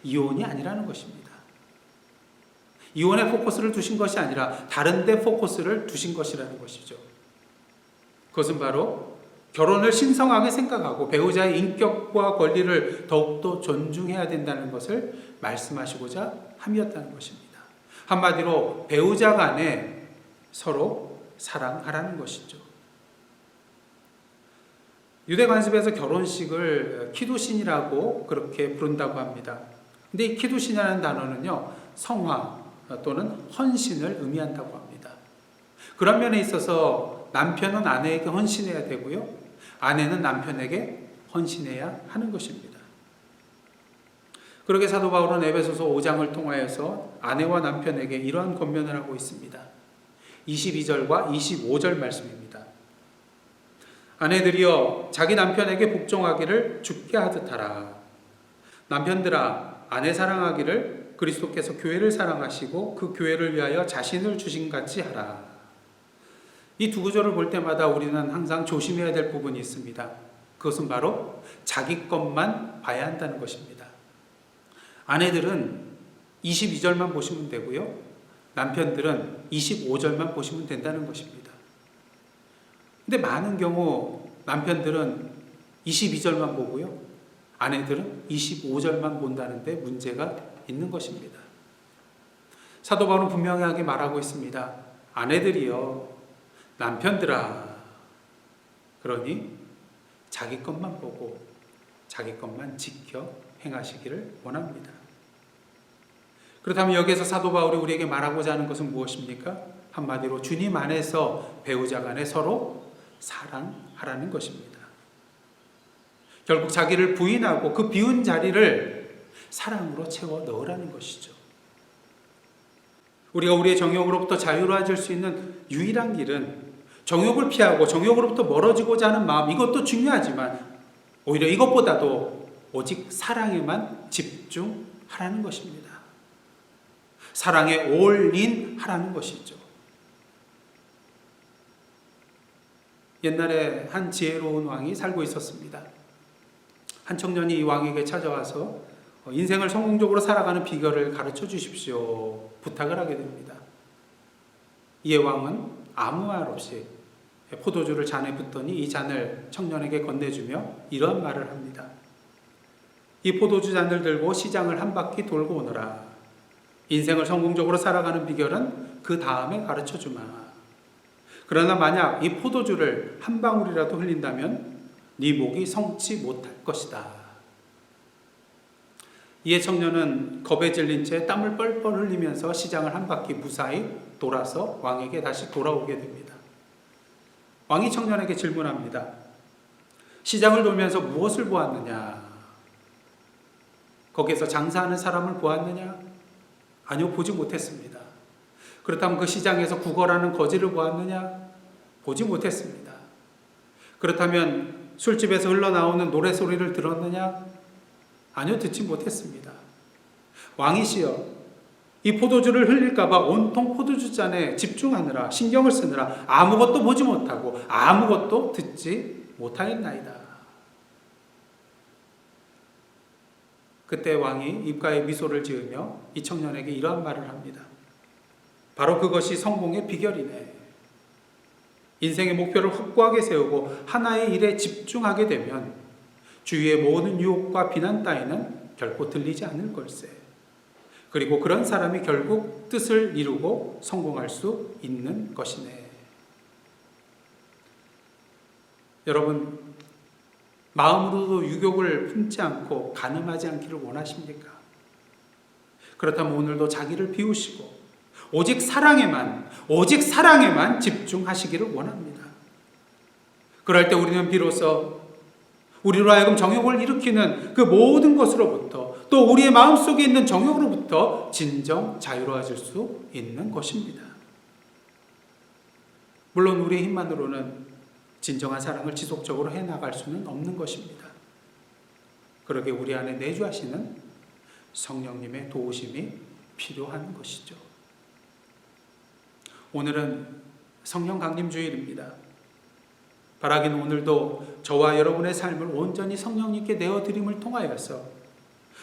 이혼이 아니라는 것입니다. 이혼에 포커스를 두신 것이 아니라 다른 데 포커스를 두신 것이라는 것이죠. 그것은 바로 결혼을 신성하게 생각하고 배우자의 인격과 권리를 더욱더 존중해야 된다는 것을 말씀하시고자 함이었다는 것입니다. 한마디로 배우자 간에 서로 사랑하라는 것이죠. 유대 관습에서 결혼식을 키두신이라고 그렇게 부른다고 합니다. 근데 이 키두신이라는 단어는요, 성화 또는 헌신을 의미한다고 합니다. 그런 면에 있어서 남편은 아내에게 헌신해야 되고요, 아내는 남편에게 헌신해야 하는 것입니다. 그러게 사도 바울은 에베소서 5장을 통하여서 아내와 남편에게 이러한 권면을 하고 있습니다. 22절과 25절 말씀입니다. 아내들이여 자기 남편에게 복종하기를 주께 하듯 하라. 남편들아 아내 사랑하기를 그리스도께서 교회를 사랑하시고 그 교회를 위하여 자신을 주신 같이 하라. 이 두 구절을 볼 때마다 우리는 항상 조심해야 될 부분이 있습니다. 그것은 바로 자기 것만 봐야 한다는 것입니다. 아내들은 22절만 보시면 되고요. 남편들은 25절만 보시면 된다는 것입니다. 근데 많은 경우 남편들은 22절만 보고요. 아내들은 25절만 본다는데 문제가 있는 것입니다. 사도 바울은 분명하게 말하고 있습니다. 아내들이여 남편들아 그러니 자기 것만 보고 자기 것만 지켜 행하시기를 원합니다. 그렇다면 여기에서 사도 바울이 우리에게 말하고자 하는 것은 무엇입니까? 한마디로 주님 안에서 배우자 간에 서로 사랑하라는 것입니다. 결국 자기를 부인하고 그 비운 자리를 사랑으로 채워 넣으라는 것이죠. 우리가 우리의 정욕으로부터 자유로워질 수 있는 유일한 길은 정욕을 피하고 정욕으로부터 멀어지고자 하는 마음, 이것도 중요하지만 오히려 이것보다도 오직 사랑에만 집중하라는 것입니다. 사랑에 올인하라는 것이죠. 옛날에 한 지혜로운 왕이 살고 있었습니다. 한 청년이 이 왕에게 찾아와서 인생을 성공적으로 살아가는 비결을 가르쳐 주십시오 부탁을 하게 됩니다. 이에 왕은 아무 말 없이 포도주를 잔에 붓더니 이 잔을 청년에게 건네주며 이러한 말을 합니다. 이 포도주 잔을 들고 시장을 한 바퀴 돌고 오너라. 인생을 성공적으로 살아가는 비결은 그 다음에 가르쳐 주마. 그러나 만약 이 포도주를 한 방울이라도 흘린다면 네 목이 성치 못할 것이다. 이에 청년은 겁에 질린 채 땀을 뻘뻘 흘리면서 시장을 한 바퀴 무사히 돌아서 왕에게 다시 돌아오게 됩니다. 왕이 청년에게 질문합니다. 시장을 돌면서 무엇을 보았느냐? 거기에서 장사하는 사람을 보았느냐? 아니요, 보지 못했습니다. 그렇다면 그 시장에서 구걸하는 거지를 보았느냐? 보지 못했습니다. 그렇다면 술집에서 흘러나오는 노래소리를 들었느냐? 아니요, 듣지 못했습니다. 왕이시여, 이 포도주를 흘릴까봐 온통 포도주 잔에 집중하느라 신경을 쓰느라 아무것도 보지 못하고 아무것도 듣지 못하였나이다. 그때 왕이 입가에 미소를 지으며 이 청년에게 이러한 말을 합니다. 바로 그것이 성공의 비결이네. 인생의 목표를 확고하게 세우고 하나의 일에 집중하게 되면 주위의 모든 유혹과 비난 따위는 결코 들리지 않을 걸세. 그리고 그런 사람이 결국 뜻을 이루고 성공할 수 있는 것이네. 여러분, 마음으로도 유욕을 품지 않고 간음하지 않기를 원하십니까? 그렇다면 오늘도 자기를 비우시고 오직 사랑에만 집중하시기를 원합니다. 그럴 때 우리는 비로소 우리로 하여금 정욕을 일으키는 그 모든 것으로부터 또 우리의 마음속에 있는 정욕으로부터 진정 자유로워질 수 있는 것입니다. 물론 우리의 힘만으로는 진정한 사랑을 지속적으로 해나갈 수는 없는 것입니다. 그러게 우리 안에 내주하시는 성령님의 도우심이 필요한 것이죠. 오늘은 성령 강림 주일입니다. 바라기는 오늘도 저와 여러분의 삶을 온전히 성령님께 내어드림을 통하여서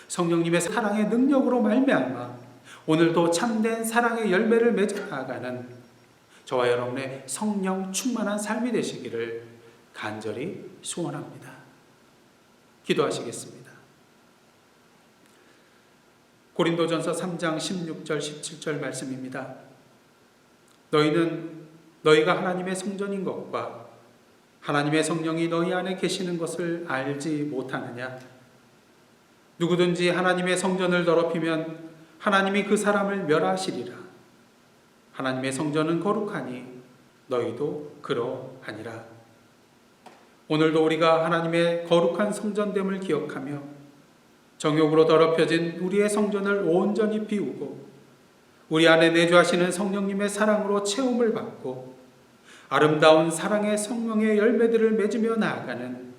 성령님의 사랑의 능력으로 말미암아 오늘도 참된 사랑의 열매를 맺어 나가는 저와 여러분의 성령 충만한 삶이 되시기를 간절히 소원합니다. 기도하시겠습니다. 고린도전서 3장 16절 17절 말씀입니다. 너희는 너희가 하나님의 성전인 것과 하나님의 성령이 너희 안에 계시는 것을 알지 못하느냐? 누구든지 하나님의 성전을 더럽히면 하나님이 그 사람을 멸하시리라. 하나님의 성전은 거룩하니 너희도 그러하니라. 오늘도 우리가 하나님의 거룩한 성전됨을 기억하며 정욕으로 더럽혀진 우리의 성전을 온전히 비우고 우리 안에 내주하시는 성령님의 사랑으로 체험을 받고 아름다운 사랑의 성령의 열매들을 맺으며 나아가는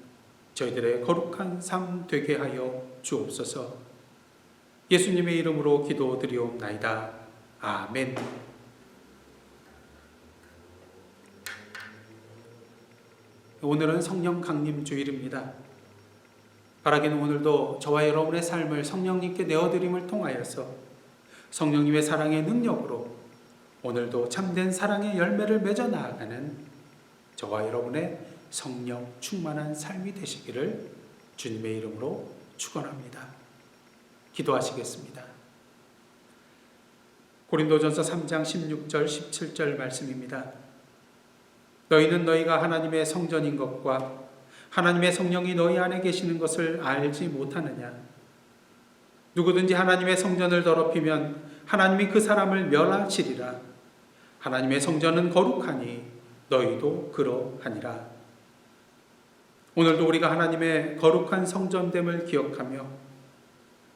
저희들의 거룩한 삶 되게 하여 주옵소서. 예수님의 이름으로 기도드리옵나이다. 아멘. 오늘은 성령 강림 주일입니다. 바라기는 오늘도 저와 여러분의 삶을 성령님께 내어드림을 통하여서 성령님의 사랑의 능력으로 오늘도 참된 사랑의 열매를 맺어 나아가는 저와 여러분의 성령 충만한 삶이 되시기를 주님의 이름으로 축원합니다. 기도하시겠습니다. 고린도전서 3장 16절 17절 말씀입니다. 너희는 너희가 하나님의 성전인 것과 하나님의 성령이 너희 안에 계시는 것을 알지 못하느냐? 누구든지 하나님의 성전을 더럽히면 하나님이 그 사람을 멸하시리라. 하나님의 성전은 거룩하니 너희도 그러하니라. 오늘도 우리가 하나님의 거룩한 성전됨을 기억하며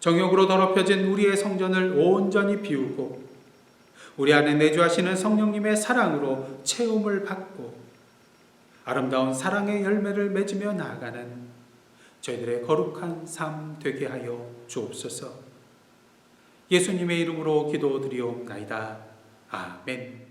정욕으로 더럽혀진 우리의 성전을 온전히 비우고 우리 안에 내주하시는 성령님의 사랑으로 체험을 받고 아름다운 사랑의 열매를 맺으며 나아가는 저희들의 거룩한 삶 되게 하여 주옵소서. 예수님의 이름으로 기도드리옵나이다. 아멘.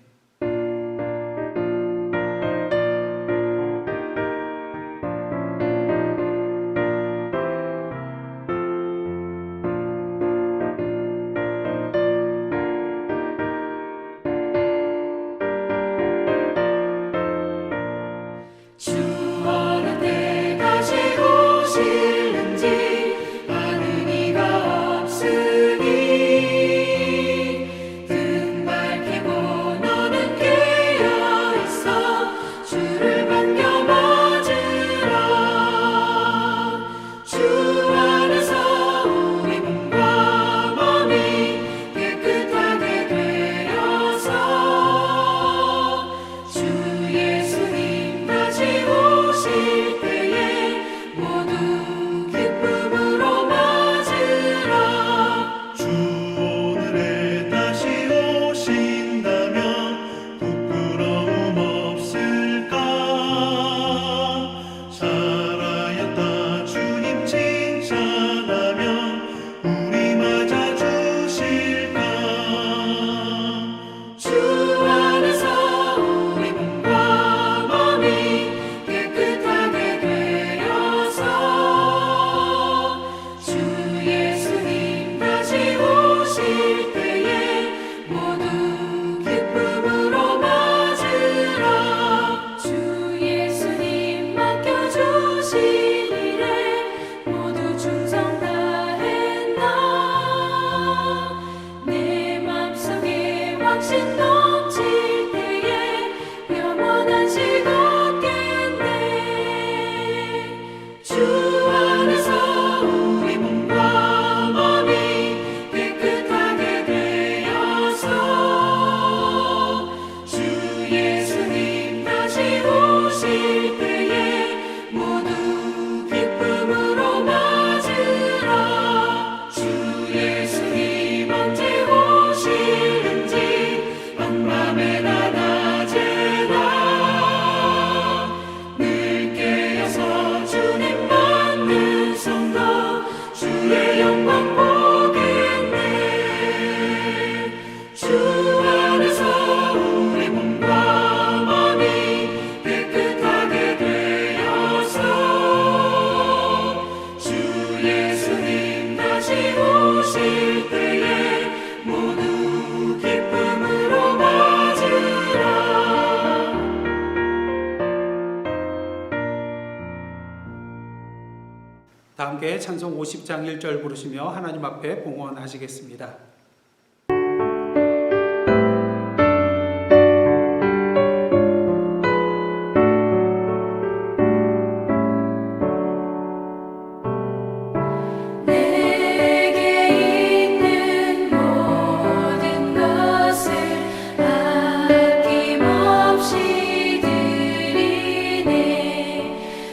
다 함께 찬송 50장 1절 부르시며 하나님 앞에 봉헌하시겠습니다.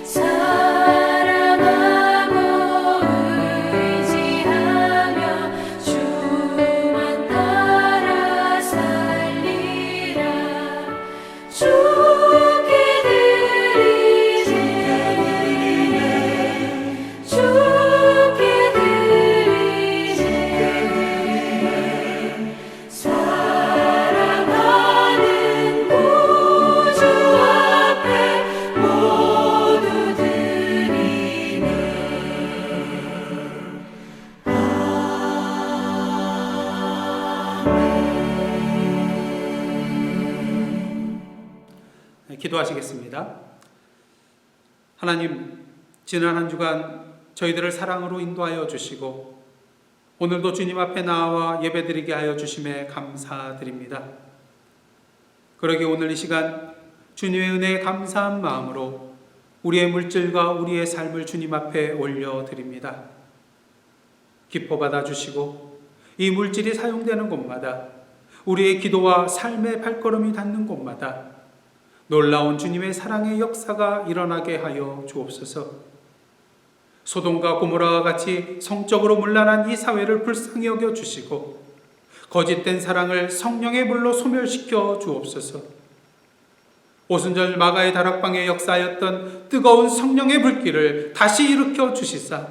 사 기도하시겠습니다. 하나님, 지난 한 주간 저희들을 사랑으로 인도하여 주시고 오늘도 주님 앞에 나와 예배드리게 하여 주심에 감사드립니다. 그러기 오늘 이 시간 주님의 은혜에 감사한 마음으로 우리의 물질과 우리의 삶을 주님 앞에 올려드립니다. 기뻐 받아주시고 이 물질이 사용되는 곳마다 우리의 기도와 삶의 발걸음이 닿는 곳마다 놀라운 주님의 사랑의 역사가 일어나게 하여 주옵소서. 소돔과 고모라와 같이 성적으로 문란한 이 사회를 불쌍히 여겨 주시고 거짓된 사랑을 성령의 불로 소멸시켜 주옵소서. 오순절 마가의 다락방에 역사하였던 뜨거운 성령의 불길을 다시 일으켜 주시사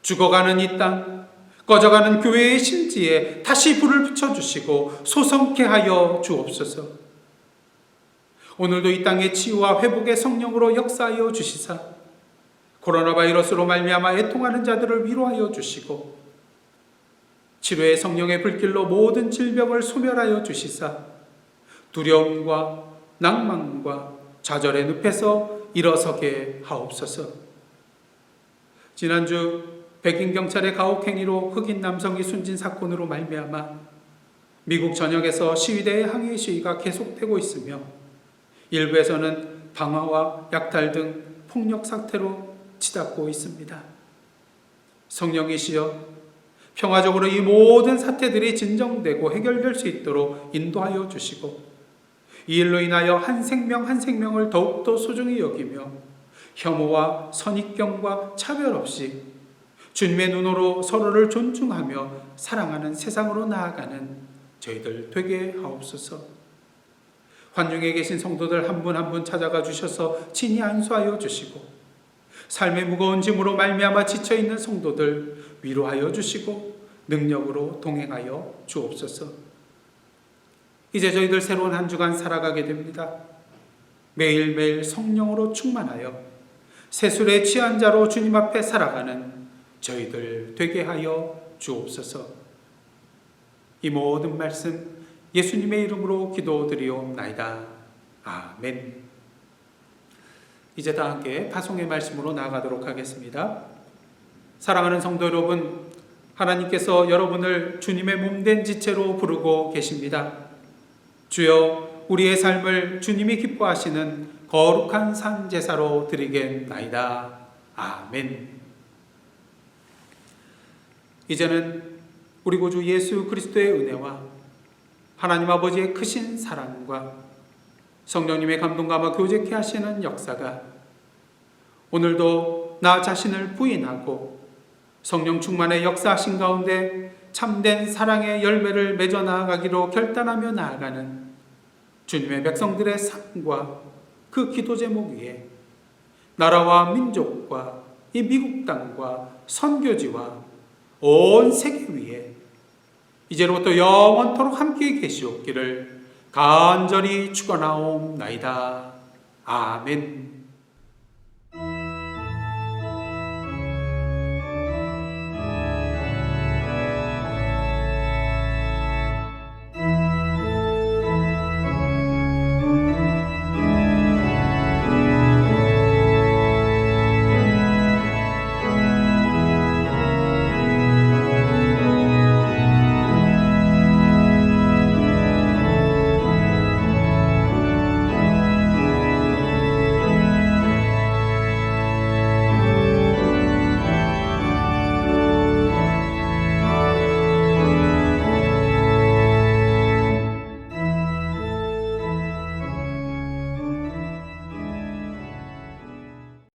죽어가는 이 땅, 꺼져가는 교회의 심지에 다시 불을 붙여주시고 소성케 하여 주옵소서. 오늘도 이 땅의 치유와 회복의 성령으로 역사하여 주시사 코로나 바이러스로 말미암아 애통하는 자들을 위로하여 주시고 치료의 성령의 불길로 모든 질병을 소멸하여 주시사 두려움과 낭만과 좌절의 늪에서 일어서게 하옵소서. 지난주 백인 경찰의 가혹행위로 흑인 남성이 숨진 사건으로 말미암아 미국 전역에서 시위대의 항의 시위가 계속되고 있으며 일부에서는 방화와 약탈 등 폭력 사태로 치닫고 있습니다. 성령이시여 평화적으로 이 모든 사태들이 진정되고 해결될 수 있도록 인도하여 주시고 이 일로 인하여 한 생명 한 생명을 더욱더 소중히 여기며 혐오와 선입견과 차별 없이 주님의 눈으로 서로를 존중하며 사랑하는 세상으로 나아가는 저희들 되게 하옵소서. 환중에 계신 성도들 한 분 한 분 찾아가 주셔서 친히 안수하여 주시고 삶의 무거운 짐으로 말미암아 지쳐있는 성도들 위로하여 주시고 능력으로 동행하여 주옵소서. 이제 저희들 새로운 한 주간 살아가게 됩니다. 매일매일 성령으로 충만하여 세술에 취한 자로 주님 앞에 살아가는 저희들 되게 하여 주옵소서. 이 모든 말씀 예수님의 이름으로 기도드리옵나이다. 아멘. 이제 다 함께 파송의 말씀으로 나아가도록 하겠습니다. 사랑하는 성도 여러분, 하나님께서 여러분을 주님의 몸된 지체로 부르고 계십니다. 주여, 우리의 삶을 주님이 기뻐하시는 거룩한 산 제사로 드리겠나이다. 아멘. 이제는 우리 구주 예수 그리스도의 은혜와 하나님 아버지의 크신 사랑과 성령님의 감동감화 교제케 하시는 역사가 오늘도 나 자신을 부인하고 성령 충만의 역사하신 가운데 참된 사랑의 열매를 맺어 나아가기로 결단하며 나아가는 주님의 백성들의 삶과 그 기도 제목 위에 나라와 민족과 이 미국 땅과 선교지와 온 세계 위에 이제로부터 영원토록 함께 계시옵기를 간절히 축원하옵나이다. 아멘.